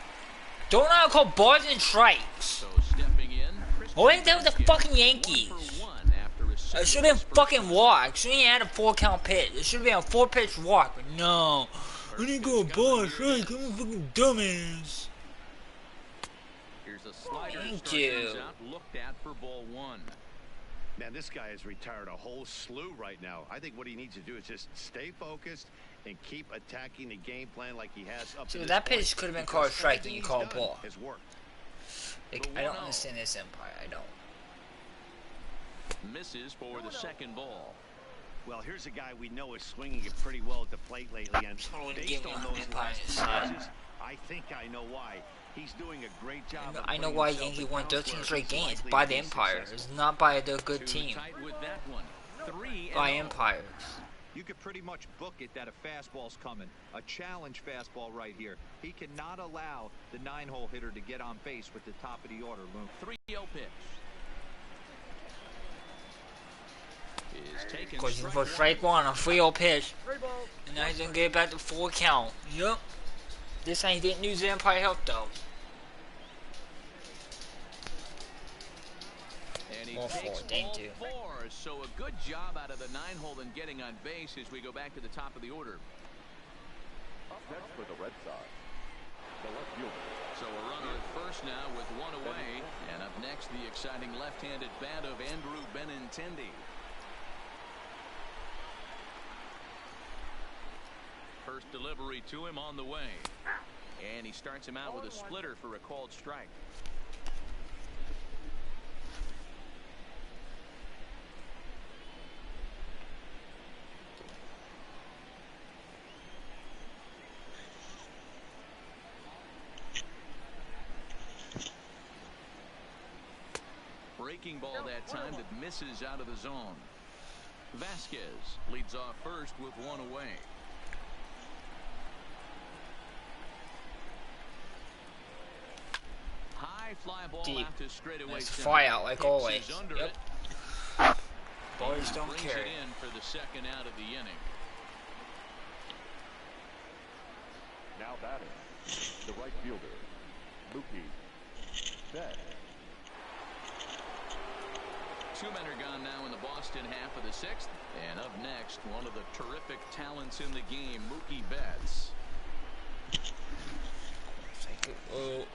Don't know how to call balls and strikes. So stepping in. What ain't that with the fucking Yankees? It should have been fucking walk. Shouldn't have had a 4-count pitch. It should have been a 4-pitch walk. But no. I didn't go a ball and strike. I'm a fucking dumbass. Here's a slider. Thank you. Looked at for ball 1. Man, this guy has retired a whole slew right now. I think what he needs to do is just stay focused and keep attacking the game plan like he has up to So this that point, pitch could have been called a strike and you call a ball. has worked. Like, I don't understand this Empire. I don't. Misses for the second ball. Well, here's a guy we know is swinging it pretty well at the plate lately, and based on those last passes, I think I know why. He's doing a great job. I know why Yankees won 13 straight games by the Empire. It's not by the good team. By Empires. You could pretty much book it that a fastball's coming. A challenge fastball right here. He cannot allow the 9-hole hitter to get on base with the top of the order. 3-0 pitch. Is taken. Of course, he's for strike 1 on a 3-0 pitch. And now he's gonna get back to 4 count. Yup. This time he didn't use the Empire help though. And he Ball 4, takes thank ball you. 4. So a good job out of the 9-hole and getting on base as we go back to the top of the order. Up next for the Red Sox, the left fielder. So a runner at first now with 1 away. And up next, the exciting left-handed bat of Andrew Benintendi. First delivery to him on the way. And he starts him out with a splitter for a called strike. Breaking ball that time that misses out of the zone. Vasquez leads off first with 1 away. High fly ball Deep. out to straightaway. Nice fly out like always. Yep. Boys don't Brings care. it in for the second out of the inning. Now batting, the right fielder, Mookie Betts. 2 men are gone now in the Boston half of the 6th. And up next, one of the terrific talents in the game, Mookie Betts.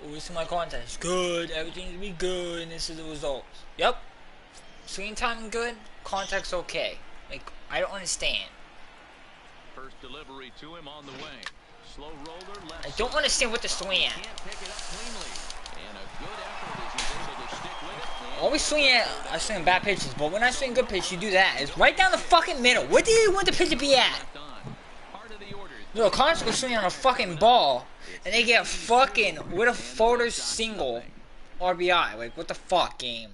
What's my contest? Good. Everything's gonna be good, and this is the results. Yep. Swing time good. Contact's okay. Like, I don't understand. First delivery to him on the way. Slow roller left. I don't understand what the swing at. Can't pick it up cleanly. And a good effort as he's able to stick with it. Always swing at, I swing bad pitches, but when I swing good pitch, you do that. It's right down the fucking middle. What do you want the pitch to be at? Part of the order. No, Connors was swinging on a fucking ball, and they get fucking with a folder single RBI. Like, what the fuck, game?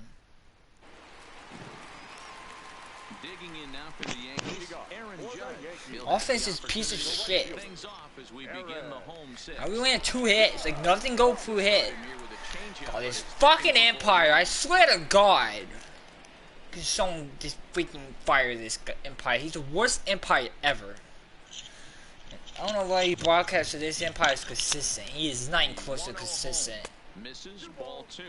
Digging in now for the Yankees. Aaron Judge. Offense is a piece of shit. Things off as we begin the home 6. How we win 2 hits? Like, nothing go through hit. Oh, this fucking Empire, I swear to God. Can someone just freaking fire this Empire? He's the worst Empire ever. I don't know why he broadcasted this Empire is consistent. He is not even close to consistent. Misses ball 2.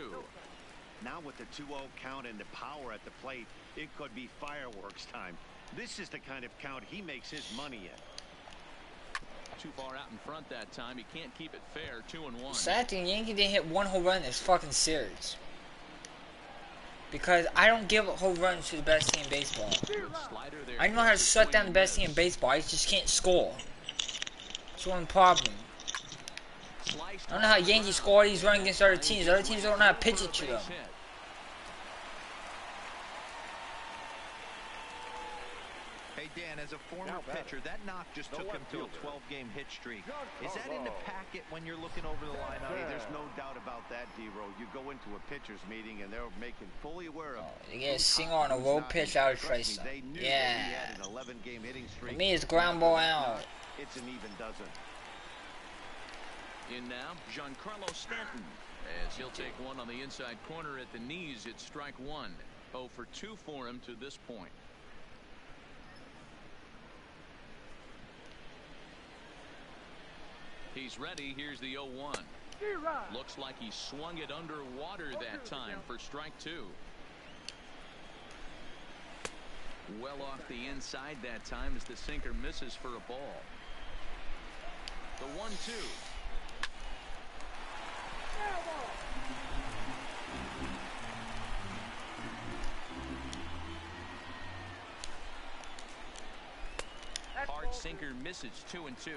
Now with the 2-0 count and the power at the plate, it could be fireworks time. This is the kind of count he makes his money in. Too far out in front that time. He can't keep it fair. 2-1. Sad thing, Yankee didn't hit one home run in this fucking series. Because I don't give home runs to the best team in baseball. I know how to shut down the best team in baseball. I just can't score. That's one problem. I don't know how Yankees score these runs against other teams. Other teams don't know how to pitch it to them. Hey, Dan, as a former pitcher, that knock just took him to a 12-game hit streak. Is that in the packet when you're looking over the lineup? Hey, there's no doubt about that, D-Row. You go into a pitcher's meeting and they're making fully aware of. You get a single on a road pitch out of Trace. Yeah. For me, it's ground ball out. It's an even dozen. In now, Giancarlo Stanton, as he'll take one on the inside corner at the knees. It's strike one. 0 for 2 for him to this point. He's ready. Here's the 0-1. Looks like he swung it underwater that time for strike 2. Well off the inside that time as the sinker misses for a ball. The 1-2. Hard sinker misses. 2-2.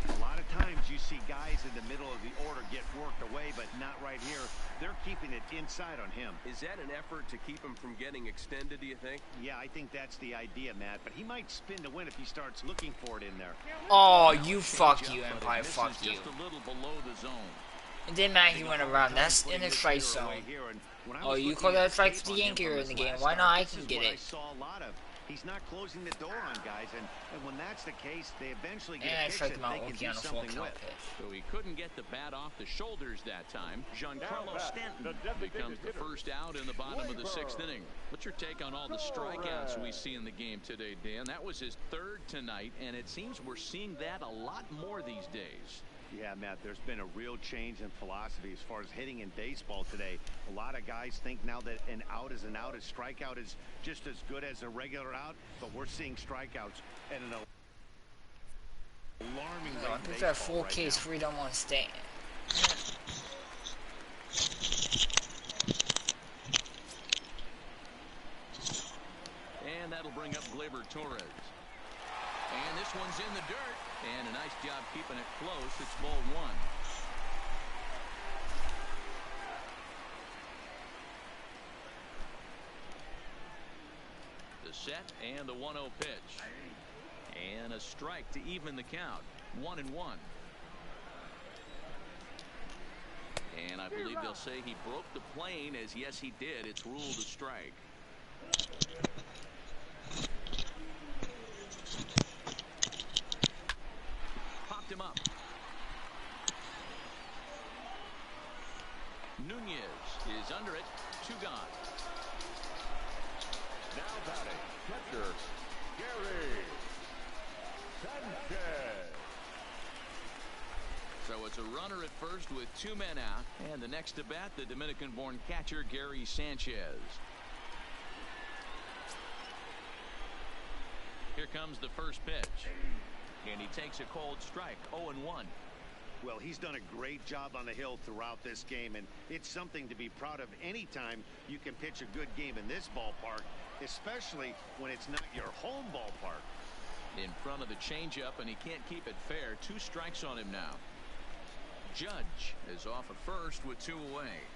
A lot of times you see guys in the middle of the order get worked away, but not right here. They're keeping it inside on him. Is that an effort to keep him from getting extended, do you think? Yeah, I think that's the idea, Matt. But he might spin to win if he starts looking for it in there. Oh, you fuck you, Empire. Fuck you. Just a little below the zone. It didn't matter he went around. That's in the strike zone. Oh, you call that a strike for the Yankee in the game. Why not? I can get it. He's not closing the door on guys, and when that's the case, they eventually get And I a pitch strike that him out they can looking do on a full something count with. pitch. So he couldn't get the bat off the shoulders that time. Giancarlo Stanton becomes the first out in the bottom of the 6th inning. What's your take on all the strikeouts we see in the game today, Dan? That was his 3rd tonight, and it seems we're seeing that a lot more these days. Yeah, Matt, there's been a real change in philosophy as far as hitting in baseball today. A lot of guys think now that an out is an out. A strikeout is just as good as a regular out, but we're seeing strikeouts at an alarming rate. I picked that full case for you don't want to stand. And that'll bring up Gleyber Torres. And this one's in the dirt. And a nice job keeping it close. It's ball 1. The set and the 1-0 pitch. And a strike to even the count. 1-1. And I believe they'll say he broke the plane, as yes he did. It's ruled a strike. Popped him up. Nunez is under it. 2 gone. Now batting, catcher, Gary Sanchez. So it's a runner at first with 2 men out. And the next to bat, the Dominican-born catcher, Gary Sanchez. Here comes the first pitch. And he takes a cold strike. 0-1. Well, he's done a great job on the hill throughout this game, and it's something to be proud of anytime you can pitch a good game in this ballpark, especially when it's not your home ballpark. In front of the changeup, and he can't keep it fair. 2 strikes on him now. Judge is off at first with 2 away.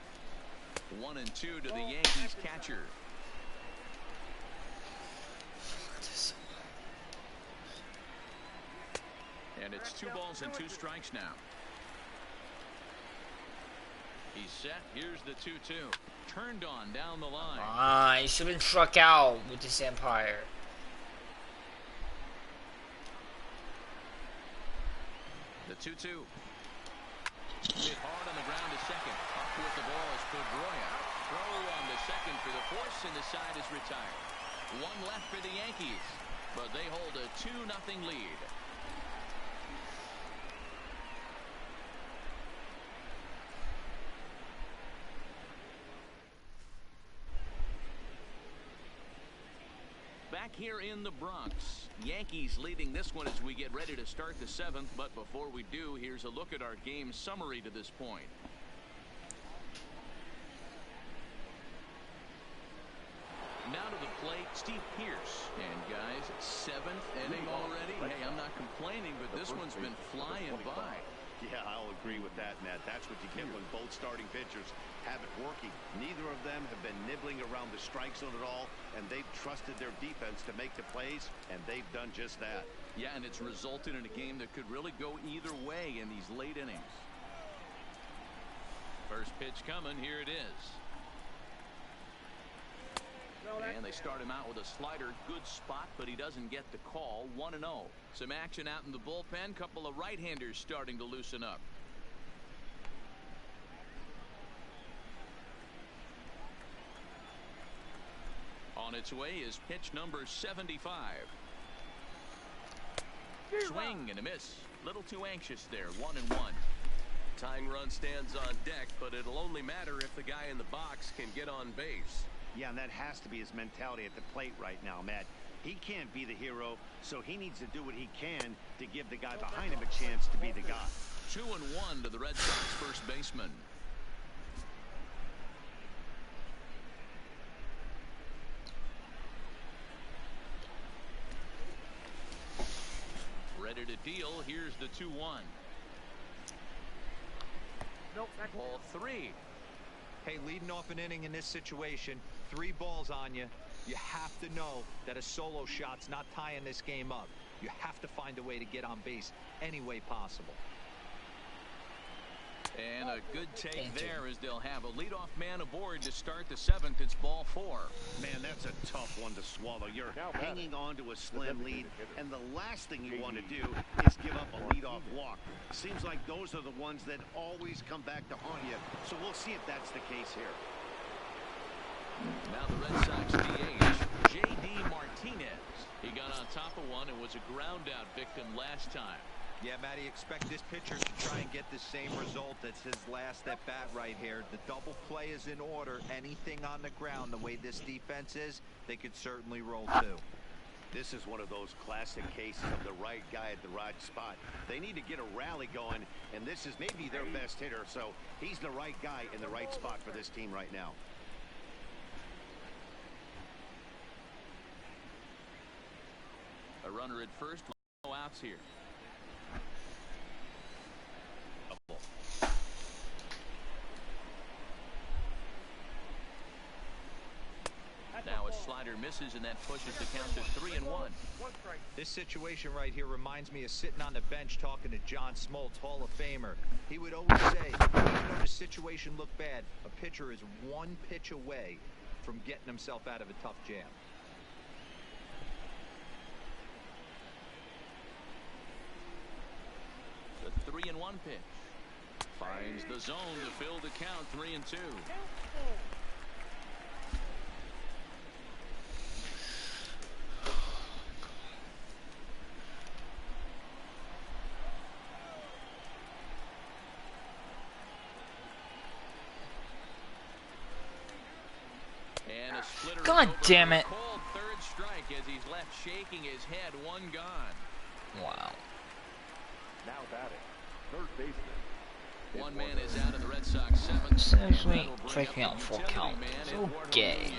1-2 to the Yankees catcher. And it's 2 balls and 2 strikes now. He's set. Here's the 2-2. Turned on down the line. He should have been struck out with this Empire. The 2-2. Hit hard on the ground to second. Up with the ball is Pedroia. Throw on the second for the force, and the side is retired. 1 left for the Yankees, but they hold a 2-0 lead. Back here in the Bronx, Yankees leading this one as we get ready to start the 7th. But before we do, here's a look at our game summary to this point. Now to the plate, Steve Pearce. And guys, 7th inning already. Hey, I'm not complaining, but this one's been flying by. Yeah, I'll agree with that, Matt. That's what you get when both starting pitchers have it working. Neither of them have been nibbling around the strike zone at all, and they've trusted their defense to make the plays, and they've done just that. Yeah, and it's resulted in a game that could really go either way in these late innings. First pitch coming. Here it is. And they start him out with a slider. Good spot, but he doesn't get the call. 1-0. Some action out in the bullpen. Couple of right-handers starting to loosen up. On its way is pitch number 75. Swing and a miss. Little too anxious there. 1-1. Tying run stands on deck, but it'll only matter if the guy in the box can get on base. Yeah, and that has to be his mentality at the plate right now, Matt. He can't be the hero, so he needs to do what he can to give the guy behind him a chance to be the guy. 2-1 to the Red Sox first baseman. Ready to deal. Here's the 2-1. Ball 3. Hey, leading off an inning in this situation, 3 balls on you. You have to know that a solo shot's not tying this game up. You have to find a way to get on base any way possible. And a good take there as they'll have a leadoff man aboard to start the 7th. It's ball 4. Man, that's a tough one to swallow. You're hanging on to a slim lead, and the last thing you want to do is give up a leadoff walk. Seems like those are the ones that always come back to haunt you, so we'll see if that's the case here. Now the Red Sox DH, J.D. Martinez. He got on top of one and was a ground out victim last time. Yeah, Matty, expect this pitcher to try and get the same result as his last at bat right here. The double play is in order. Anything on the ground, the way this defense is, they could certainly roll too. This is one of those classic cases of the right guy at the right spot. They need to get a rally going, and this is maybe their best hitter, so he's the right guy in the right spot for this team right now. A runner at first, no outs here. Now a slider misses, and that pushes the count to 3-1. This situation right here reminds me of sitting on the bench talking to John Smoltz, Hall of Famer. He would always say, even though the situation looked bad, a pitcher is one pitch away from getting himself out of a tough jam. The 3-1 pitch. Finds the zone to fill the count. 3-2. And a splitter. God damn it. Cold third strike as he's left shaking his head. 1 gone. Wow. Now batting, third baseman. 1 man is out of the Red Sox 7th. Seriously, breaking out full count. So gay.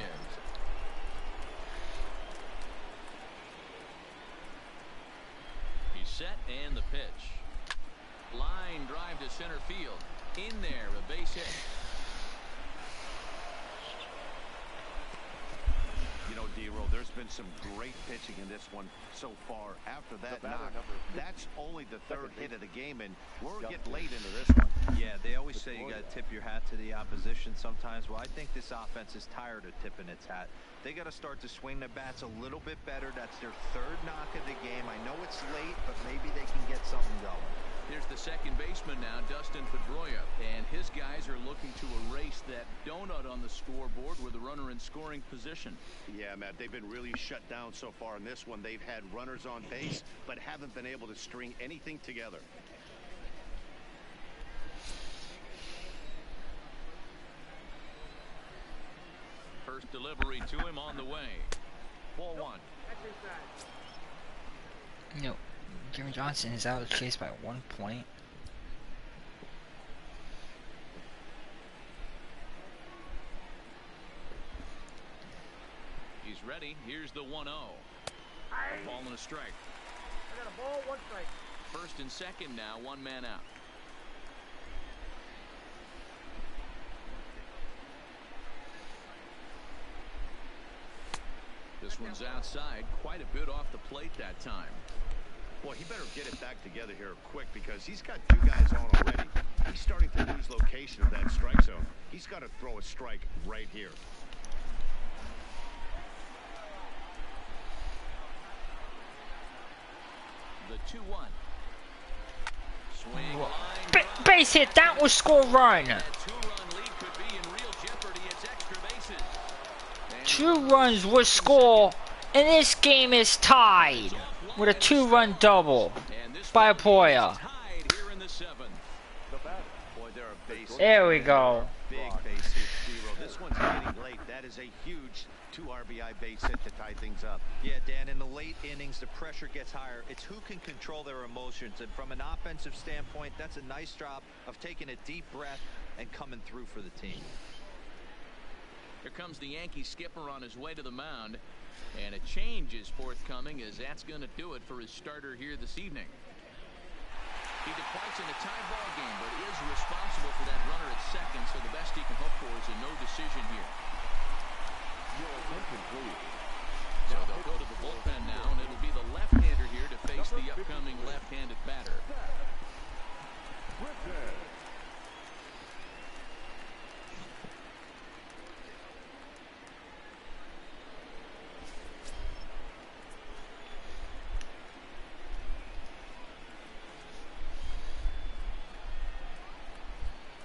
He's set and the pitch. Line drive to center field. In there, a base hit. You know, D-Roll, there's been some great pitching in this one so far. After that knock, that's only the 3rd hit of the game, and we're getting late into this one. Yeah, they always say you got to tip your hat to the opposition sometimes. Well, I think this offense is tired of tipping its hat. They got to start to swing the bats a little bit better. That's their 3rd knock of the game. I know it's late, but maybe they can get something going. Here's the second baseman now, Dustin Pedroia, and his guys are looking to erase that donut on the scoreboard with a runner in scoring position. Yeah, Matt, they've been really shut down so far in this one. They've had runners on base, but haven't been able to string anything together. First delivery to him on the way. Ball 1. You know, Jimmy Johnson is out of chase by 1 point. He's ready. Here's the 1-0. Ball and a strike. I got a ball, 1 strike. First and second now, 1 man out. This one's outside, quite a bit off the plate that time. Boy, he better get it back together here quick because he's got 2 guys on already. He's starting to lose location of that strike zone. He's got to throw a strike right here. The 2-1. Swing line. Base hit, that will score run. That 2-run lead could be in real jeopardy. It's extra bases. 2 runs would score, and this game is tied with a 2-run double by Poya. There we go. Big base hit, zero. This one's getting late. That is a huge 2 RBI base hit to tie things up. Yeah, Dan, in the late innings, the pressure gets higher. It's who can control their emotions. And from an offensive standpoint, that's a nice job of taking a deep breath and coming through for the team. Here comes the Yankee skipper on his way to the mound. And a change is forthcoming, as that's going to do it for his starter here this evening. He departs in a tie ball game, but is responsible for that runner at second, so the best he can hope for is a no decision here. Your attention, please. So they'll go to the bullpen now, and it'll be the left-hander here to face the upcoming left-handed batter.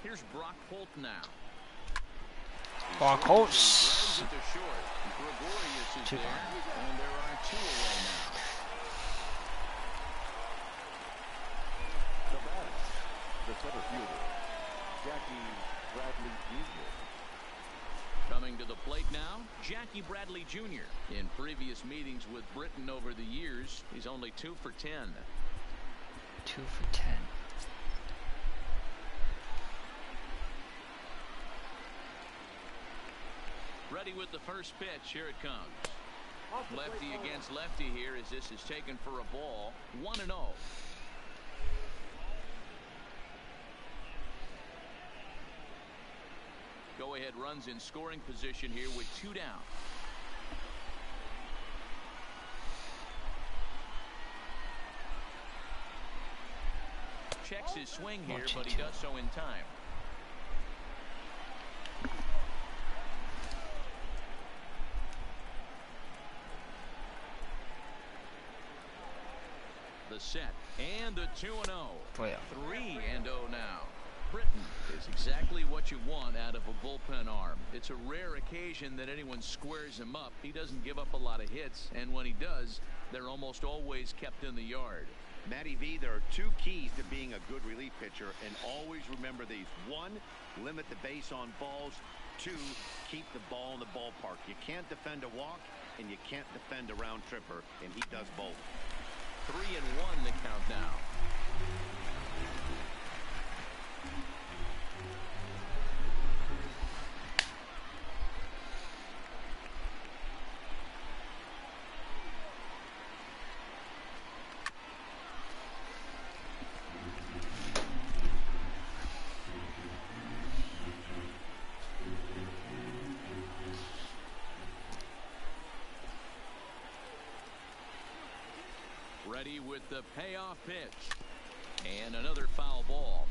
Here's Brock Holt now. Brock Holt. Gregorius is there, and there are 2 away now. The batter, the center fielder, Jackie Bradley Jr. Coming to the plate now, Jackie Bradley Jr. In previous meetings with Britain over the years, he's only 2 for 10. 2 for 10. Ready with the first pitch. Here it comes. Lefty against lefty here as this is taken for a ball. 1-0. Go ahead runs in scoring position here with 2 down. Checks his swing here, but he does so in time. The set and the 2-0. 3-0 now. Britain is exactly what you want out of a bullpen arm. It's a rare occasion that anyone squares him up. He doesn't give up a lot of hits, and when he does, they're almost always kept in the yard. Matty V, there are 2 keys to being a good relief pitcher, and always remember these. 1, limit the base on balls. 2, keep the ball in the ballpark. You can't defend a walk, and you can't defend a round tripper, and he does both. 3-1 the count now. Ready with the payoff pitch. And another foul ball.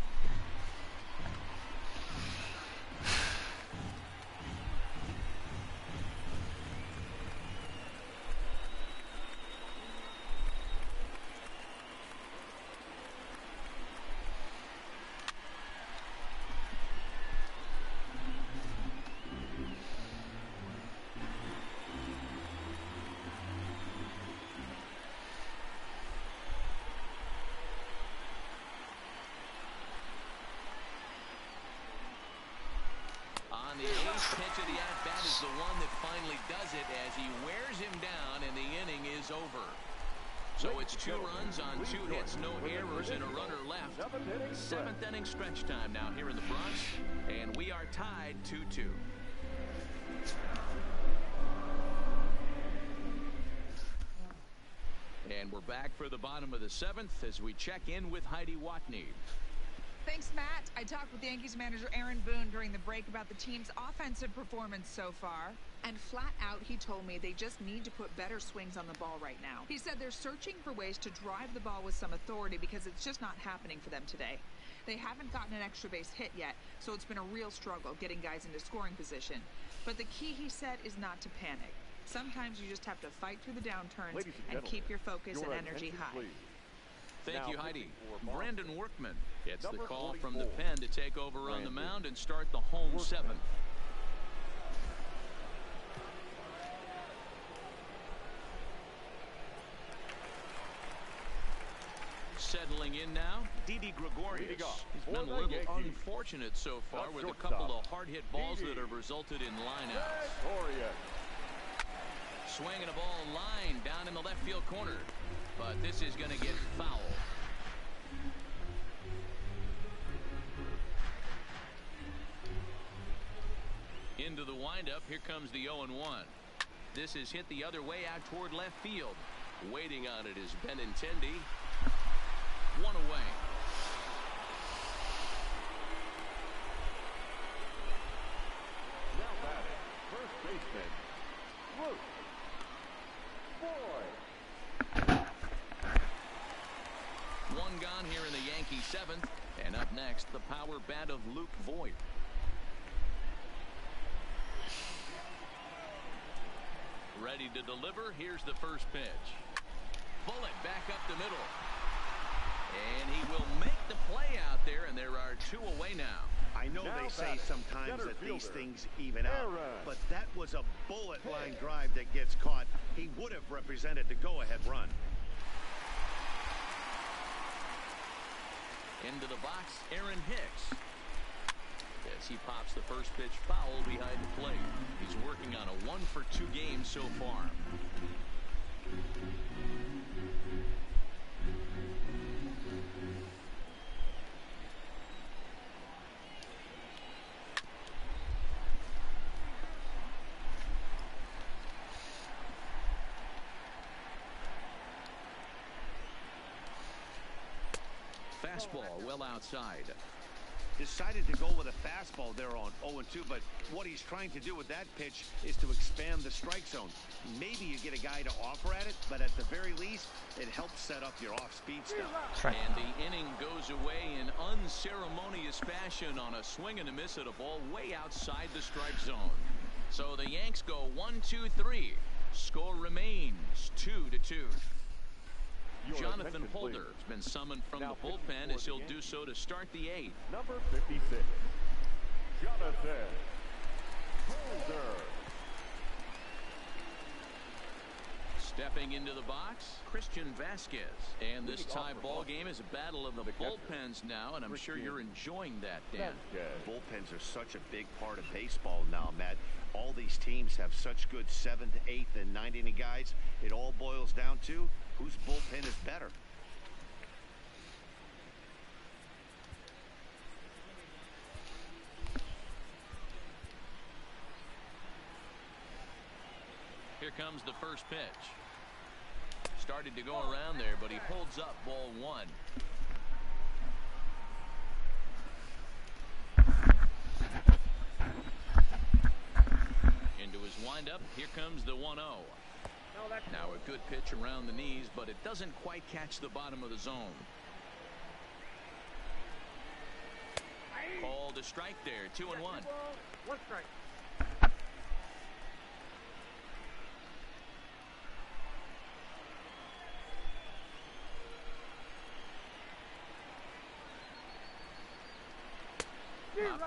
the eighth pitch of the at-bat is the one that finally does it as he wears him down, and the inning is over. So it's 2 runs on 2 hits, no errors, and a runner left. 7th inning stretch time now here in the Bronx, and we are tied 2-2. And we're back for the bottom of the 7th as we check in with Heidi Watney. Thanks, Matt. I talked with Yankees manager Aaron Boone during the break about the team's offensive performance so far. And flat out, he told me they just need to put better swings on the ball right now. He said they're searching for ways to drive the ball with some authority because it's just not happening for them today. They haven't gotten an extra base hit yet, so it's been a real struggle getting guys into scoring position. But the key, he said, is not to panic. Sometimes you just have to fight through the downturns and keep your focus and energy high. Thank you, Heidi. Brandon Workman gets the call from the pen to take over on the mound and start the home 7th. Settling in now, Didi Gregorius. He's been a little unfortunate so far with a couple of hard-hit balls that have resulted in lineouts. Swinging a ball line down in the left field corner, but this is going to get foul. Into the windup, here comes the 0-1. This is hit the other way out toward left field. Waiting on it is Benintendi. 1 away. Now batting, first baseman, Luke Boyd. 1 gone here in the Yankee 7th. And up next, the power bat of Luke Voigt. Ready to deliver. Here's the first pitch. Bullet back up the middle. And he will make the play out there, and there are 2 away now. I know they say sometimes that these things even out, but that was a bullet line drive that gets caught. He would have represented the go-ahead run. Into the box, Aaron Hicks. As he pops the first pitch foul behind the plate. He's working on a 1-for-2 game so far. Fastball well outside. Decided to go with a fastball there on 0-2, but what he's trying to do with that pitch is to expand the strike zone. Maybe you get a guy to offer at it, but at the very least, it helps set up your off-speed stuff. And the inning goes away in unceremonious fashion on a swing and a miss at a ball way outside the strike zone. So the Yanks go 1-2-3. Score remains 2-2. Jonathan Holder has been summoned from the bullpen as he'll do so to start the 8th. Number 56, Jonathan Holder. Stepping into the box, Christian Vasquez. And this tie ball game is a battle of the bullpens now, and I'm sure you're enjoying that, Dan. Bullpens are such a big part of baseball now, Matt. All these teams have such good 7th, 8th, and 9th inning guys. It all boils down to whose bullpen is better. Here comes the first pitch. Started to go around there, but he holds up ball 1. Into his windup. Here comes the 1-0. Now a good pitch around the knees, but it doesn't quite catch the bottom of the zone. Called a strike there. 2-1. 1 strike.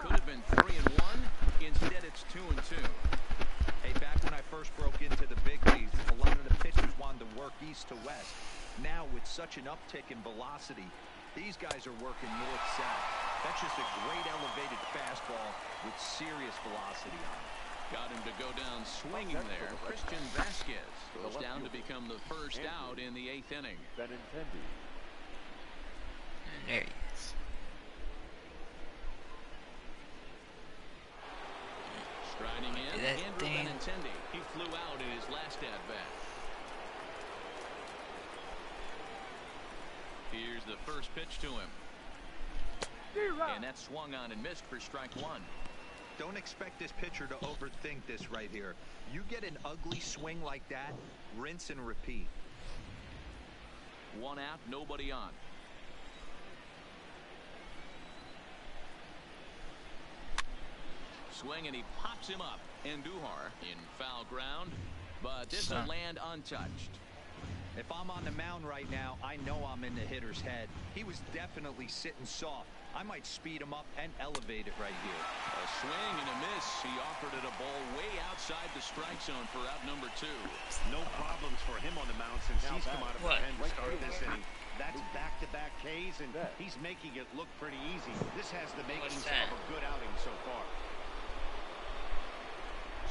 Could have been 3-1. Instead, it's 2-2. Hey, back when I first broke into the big leagues, a lot of the pitchers wanted to work east to west. Now, with such an uptick in velocity, these guys are working north-south. That's just a great elevated fastball with serious velocity on it. Got him to go down swinging there. Christian Vasquez goes down to become the first out in the 8th inning. Benintendi. There he is. Striding in, Andrew Benintendi. He flew out in his last at-bat. Here's the first pitch to him. And that swung on and missed for strike 1. Don't expect this pitcher to overthink this right here. You get an ugly swing like that, rinse and repeat. 1 out, nobody on. Swing, and he pops him up. Andujar in foul ground, but this will land untouched. If I'm on the mound right now, I know I'm in the hitter's head. He was definitely sitting soft. I might speed him up and elevate it right here. A swing and a miss. He offered it a ball way outside the strike zone for out number 2. No problems for him on the mound since he's come out of the pen to start this inning. That's back-to-back Ks, and he's making it look pretty easy. This has the makings of a good outing so far.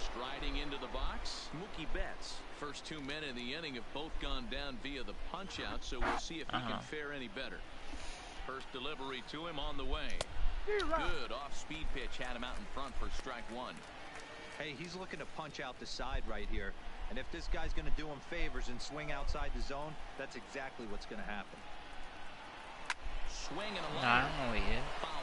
Striding into the box, Mookie Betts. First 2 men in the inning have both gone down via the punch-out, so we'll see if he can fare any better. First delivery to him on the way. Good off-speed pitch had him out in front for strike 1. Hey, he's looking to punch out the side right here. And if this guy's going to do him favors and swing outside the zone, that's exactly what's going to happen. Swing and a line. No, he is. Foul.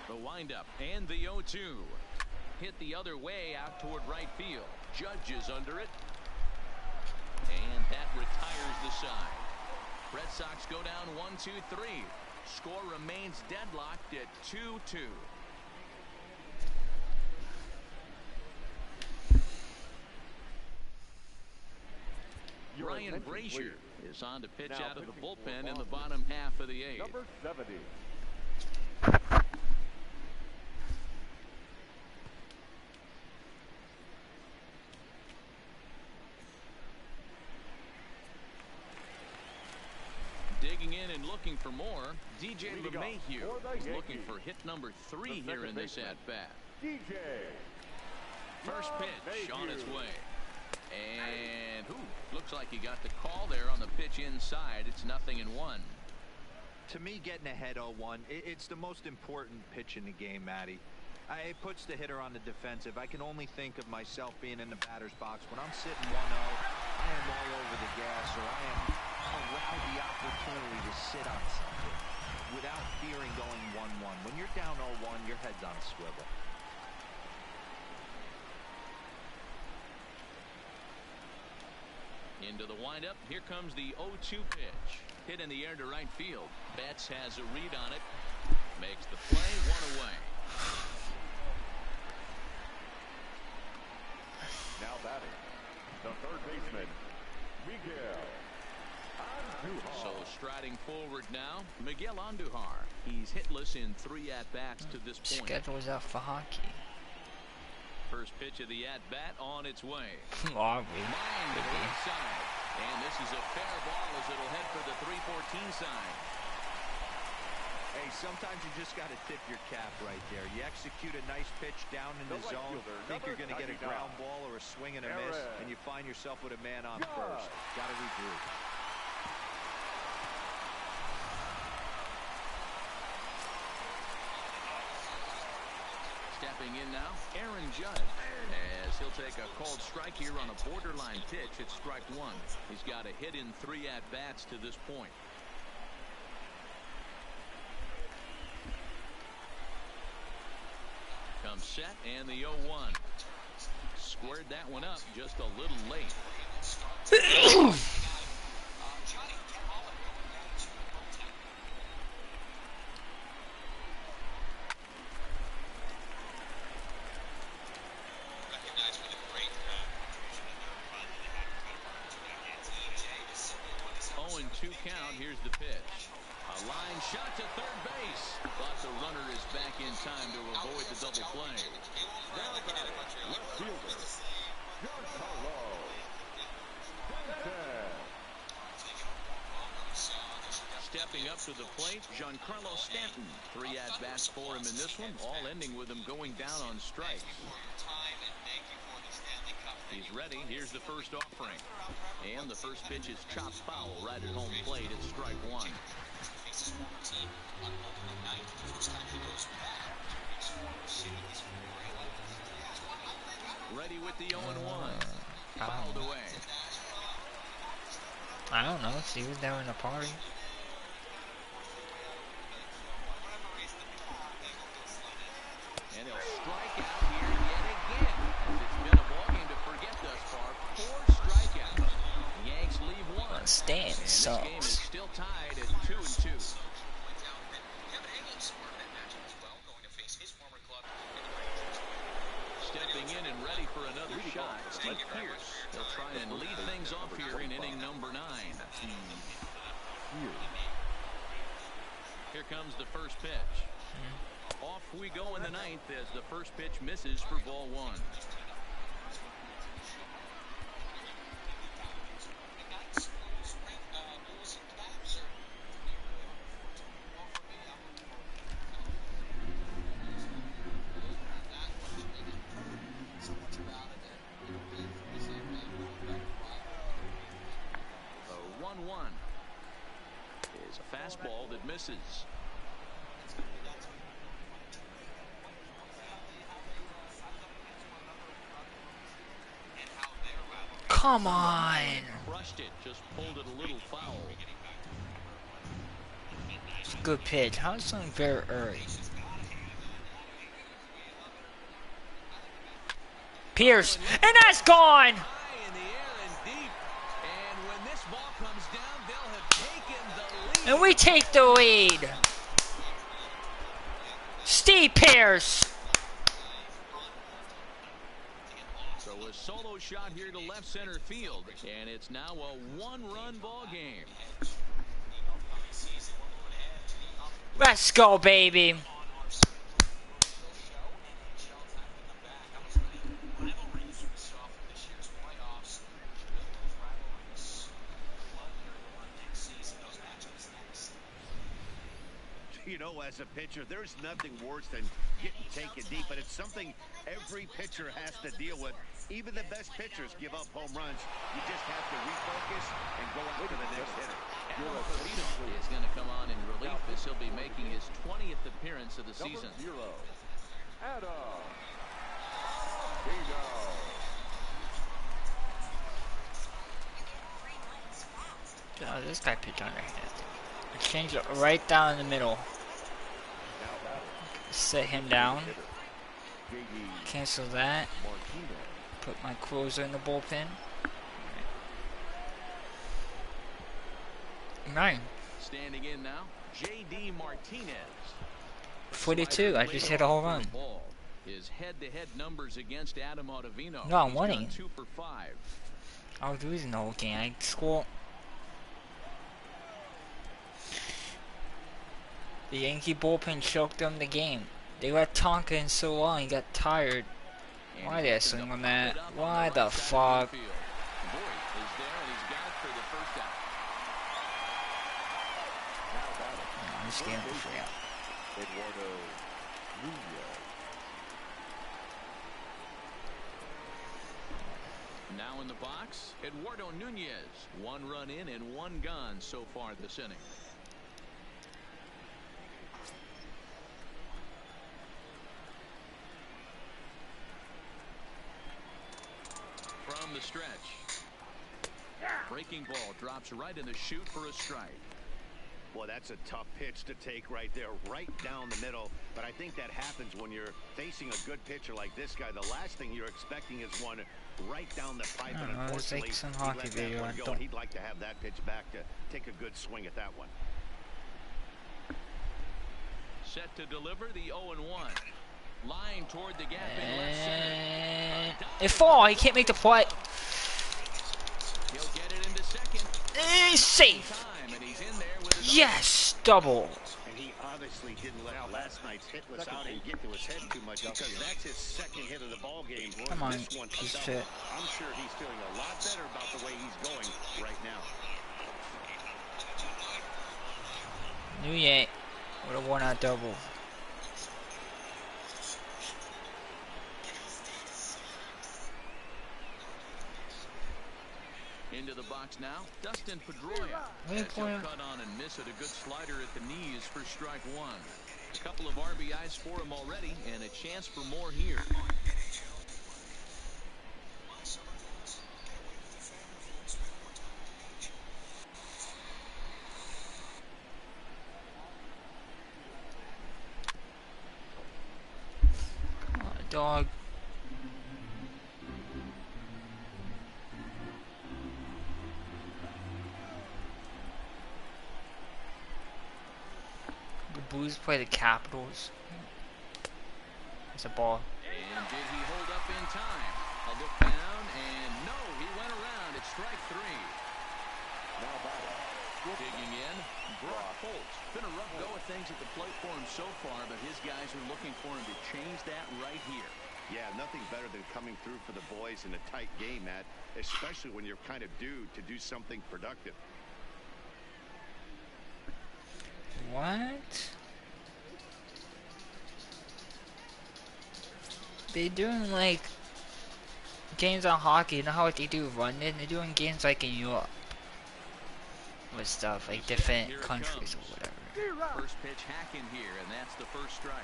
The windup and the 0-2. Hit the other way out toward right field. Judge is under it. And that retires the side. Red Sox go down 1-2-3. Score remains deadlocked at 2-2. Ryan Brazier is on to pitch out of the bullpen in the bottom half of the 8th. Number 70. Digging in and looking for more, DJ LeMahieu is looking for hit number 3 here in this at-bat. DJ. First pitch on its way. And looks like he got the call there on the pitch inside. It's 0-1. To me, getting ahead 0-1, it's the most important pitch in the game, Matty. It puts the hitter on the defensive. I can only think of myself being in the batter's box. When I'm sitting 1-0, I am all over the gas, or I am around the opportunity to sit on something without fearing going 1-1. When you're down 0-1, your head's on a swivel. Into the windup. Here comes the 0-2 pitch. Hit in the air to right field. Betts has a read on it. Makes the play. 1 away. Now batting, the third baseman, Miguel Andujar. So striding forward now, Miguel Andujar. He's hitless in 3 at-bats to this point. Schedule's out for hockey. First pitch of the at-bat on its way. Line to the inside. And this is a fair ball as it'll head for the 3-14 sign. Hey, sometimes you just got to tip your cap right there. You execute a nice pitch down in the zone, think you're going to get a ground ball or a swing and a miss, and you find yourself with a man on first. Got to regroup. Stepping in now, Aaron Judge, as he'll take a called strike here on a borderline pitch at strike 1. He's got a hit in 3 at-bats to this point. Comes set, and the 0-1. Squared that one up just a little late. Count. Here's the pitch. A line shot to third base. But the runner is back in time to avoid the double play. Now batting, left fielder, Giancarlo Stanton. stepping up to the plate, Giancarlo Stanton. 3 at-bats for him in this one, all ending with him going down on strikes. He's ready. Here's the first offering. And the first pitch is chopped foul right at home plate. It's strike one. Ready with the 0-1. Fouled away. I don't know. She was there in a party. And he'll strike out here yet again. As it's been a ballgame to forget thus far. 4 strikeouts. Yanks leave 1. Stan and this game is sucks. still tied at 2-2. Stepping in and ready for another shot, Steve Pierce. They'll try and lead things off here in inning number 9. Here comes the first pitch. Off we go in the 9th as the first pitch misses for ball 1. The 1-1 is a fastball that misses. Come on. Crushed it, just pulled it a little foul. It's a good pitch. How is something very early? Pierce, and that's gone. High in the air and deep. And when this ball comes down, they'll have taken the lead. And we take the lead. Steve Pierce. So a solo shot here to left center field, and it's now a 1-run ball game. Let's go, baby. You know, as a pitcher, there's nothing worse than getting taken deep, but it's something every pitcher has to deal with. Even the best pitchers give up home runs. You just have to refocus and go after the next hitter. Adamo is going to come on in relief as he'll be making his 20th appearance of the season. Oh, this guy pitched underhand. Change it right down in the middle. Set him down. Cancel that. Put my closer in the bullpen. 9. Standing in now, J.D. Martinez. 42. I just hit a home run. His head-to-head numbers against Adam Ottavino. No, I'm winning. 2 for 5. I was losing the whole game. I scored. The Yankee bullpen choked them the game. They let Tonka in so long, he got tired. Why did I swing on that? Why the fuck? I'm just getting the free out. Now in the box, Eduardo Nunez. 1 run in and 1 gone so far this inning. From the stretch. Breaking ball drops right in the chute for a strike. Well, that's a tough pitch to take right there, right down the middle. But I think that happens when you're facing a good pitcher like this guy. The last thing you're expecting is one right down the pipe. And unfortunately, some hockey video. He'd like to have that pitch back to take a good swing at that one. Set to deliver the 0-1. Line toward the gap in left center. It fall. He can't make the play. He'll get it into second. Safe. Yes, double. And he obviously didn't let last night's hit was out and get to his head too much because that's his second hit of the ball game. Come on, this one piece of shit. I'm sure he's feeling a lot better about the way he's going right now. New Yank with a 1-out double. Into the box now, Dustin Pedroia. That's a cut on and miss it. A good slider at the knees for strike one. A couple of RBIs for him already, and a chance for more here. Oh, dog. Blues play the Capitals. It's a ball. And did he hold up in time? A look down, and no, he went around. It's strike three. Now batting. Digging in, Brock Holtz. Been a rough go of things at the plate for him so far, but his guys are looking for him to change that right here. Yeah, nothing better than coming through for the boys in a tight game, Matt, especially when you're kind of due to do something productive. What? They doing like games on hockey, you know how they do London? They're doing games like in Europe with stuff like different countries or whatever. First pitch hacking here, and that's the first strike.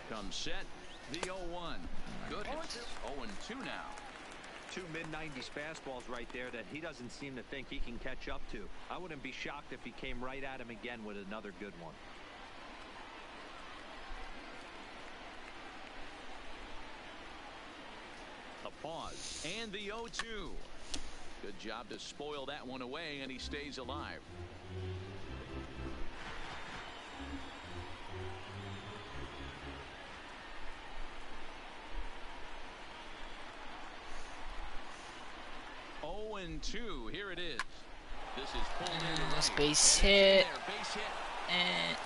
Comes set, the 0-1. Good. 0-2 now. Two mid-90s fastballs right there that he doesn't seem to think he can catch up to. I wouldn't be shocked if he came right at him again with another good one. A pause, and the 0-2. Good job to spoil that one away, and he stays alive. And 2. Here it is. This is pulled into This right. base hit. Base hit. And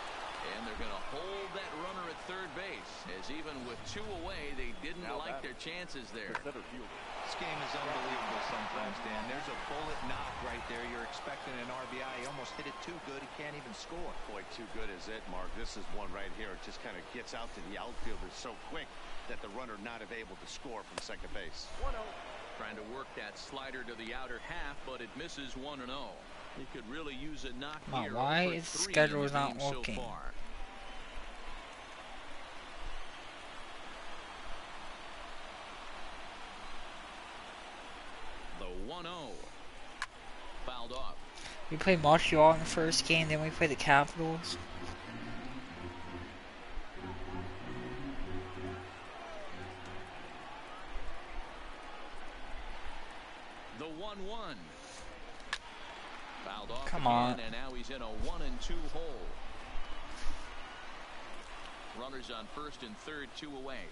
they're going to hold that runner at third base, as even with 2 away, they didn't like their chances there. This game is unbelievable sometimes, Dan. There's a bullet knock right there. You're expecting an RBI. He almost hit it too good. He can't even score. Boy, too good is it, Mark. This is one right here. It just kind of gets out to the outfielder so quick that the runner not able to score from second base. 1-0. Trying to work that slider to the outer half, but it misses 1-0. He could really use a knock here. Why is the schedule not working? So far. The 1-0 fouled off. We played Montreal in the first game, then we played the Capitals. The 1-1 fouled off. Come again, on. and now he's in a 1-2 hole. Runners on first and third, 2 away.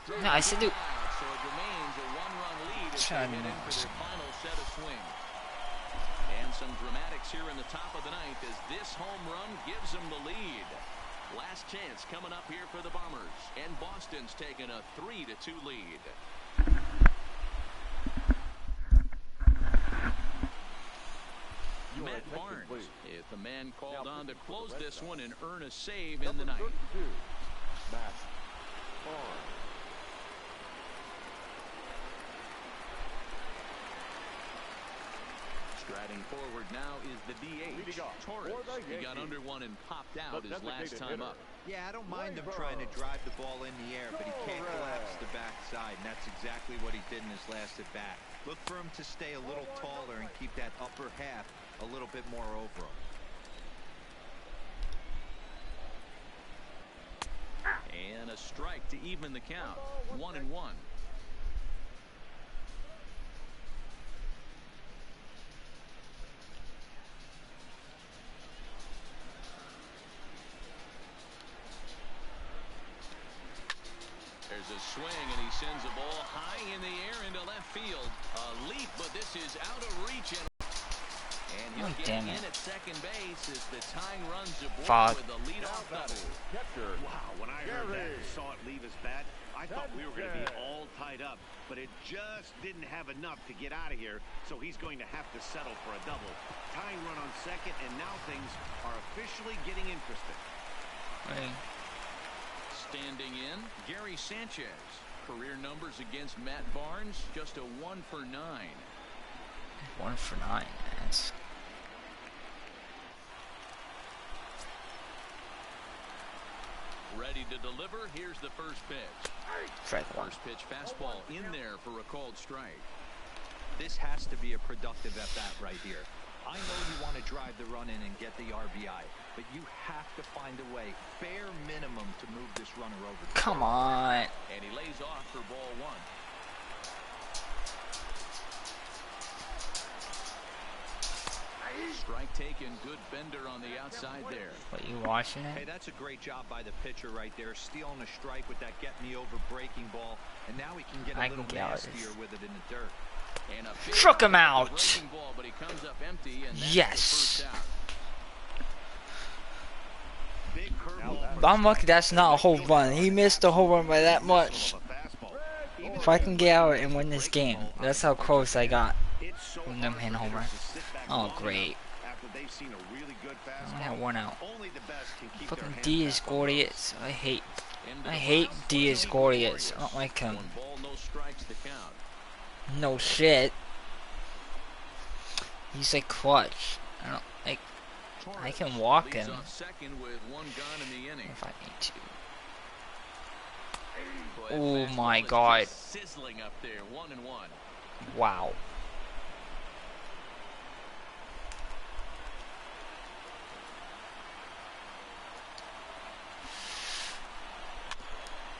No, I said it. So it remains a 1-run lead as they head in for their final set of swings. And some dramatics here in the top of the ninth as this home run gives them the lead. Last chance coming up here for the Bombers, and Boston's taking a 3-2 lead. Matt Barnes is the man called on to close this one and earn a save in the ninth. Matt Barnes. Striding forward now is the DH, Torres. He got under one and popped out his last time up. Yeah, I don't mind him trying to drive the ball in the air, but he can't collapse the backside, and that's exactly what he did in his last at bat. Look for him to stay a little taller and keep that upper half a little bit more over him. And a strike to even the count. 1-1. There's a swing, and he sends a ball high in the air into left field. A leap, but this is out of reach. And Oh, damn it. At second base as the tying runs aboard Fuck. with a leadoff double. Wow, when I heard that and saw it leave his bat, I thought we were going to be all tied up, but it just didn't have enough to get out of here, so he's going to have to settle for a double. Tying run on second, and now things are officially getting interesting. Right. Standing in, Gary Sanchez. Career numbers against Matt Barnes, just a 1 for 9. 1 for 9. That's Ready to deliver. Here's the first pitch. strike one. First pitch fastball in there for a called strike. This has to be a productive at bat right here. I know you want to drive the run in and get the RBI, but you have to find a way, bare minimum, to move this runner over. Come on. And he lays off for ball 1. Strike taken, good bender on the outside there. What, you watching Hey, it? that's a great job by the pitcher right there, stealing a strike with that get-me-over breaking ball, and now he can get a little nastier with it in the dirt. And a big Struck him out. ball, but he comes up empty, and that's Yes. the first out. Big curveball. I'm lucky that's not a home run. He missed the home run by that much. If I can get out and win this game, that's how close I got from them hitting home run. Oh, great. I only have 1 out. Fucking Diaz Gordius. I hate Diaz Gordius. I don't like him. 1 ball, no strikes to count. No shit. He's like clutch. I don't like. I can walk him Leads off second with 1 gone in the inning. if I need to. Boy, Oh fastball my is God. just sizzling up there, 1-1. Wow.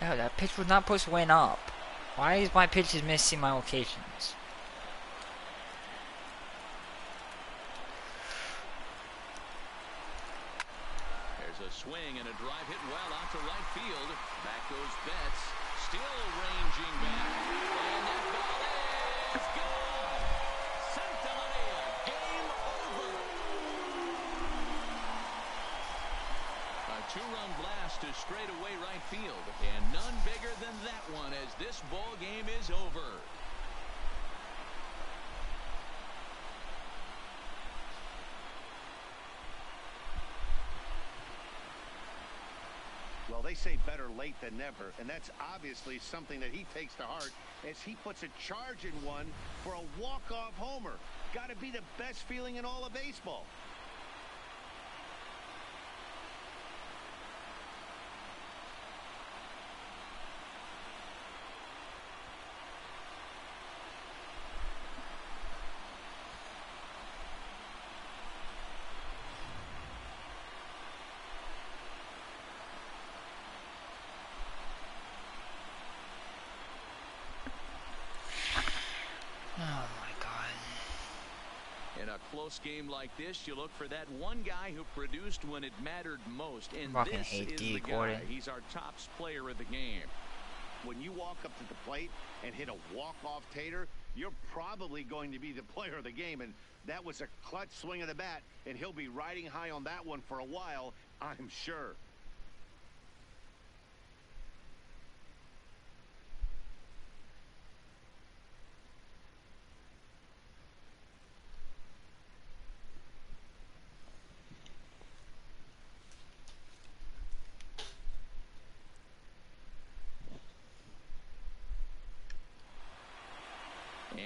No, that pitch was not supposed to went up. Why is my pitches missing my locations? There's a swing and a drive hit well out to right field. Back goes Betts. Still ranging back. And that ball is gone. Santalia, game over. A 2-run blast to straightaway right field. And none bigger than that one as this ball game is over. Well, they say better late than never, and that's obviously something that he takes to heart as he puts a charge in one for a walk-off homer. Got to be the best feeling in all of baseball. Oh my God. In a close game like this, you look for that one guy who produced when it mattered most. And Fucking this hate is D. the guy. Gordon. He's our top player of the game. When you walk up to the plate and hit a walk-off tater, you're probably going to be the player of the game. And that was a clutch swing of the bat, and he'll be riding high on that one for a while, I'm sure.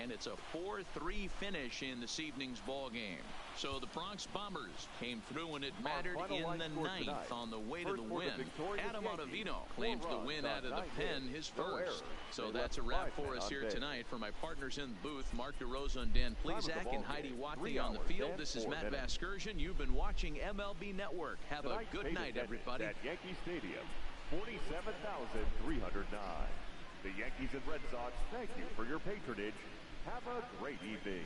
And it's a 4-3 finish in this evening's ball game. So the Bronx Bombers came through when it mattered in the ninth on the way to the win. Adam Ottavino claims the win out of the pen, his first. So that's a wrap for us here tonight. For my partners in the booth, Mark DeRosa and Dan Plesac and Heidi Watney on the field. This is Matt Vasgersian. You've been watching MLB Network. Have a good night, everybody. At Yankee Stadium, 47,309. The Yankees and Red Sox thank you for your patronage. Have a great evening.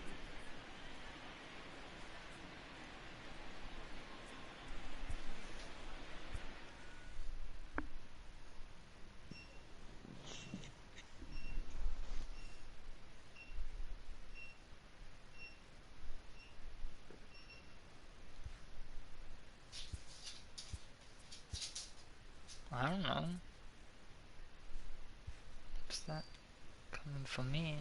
I don't know. What's that coming from me?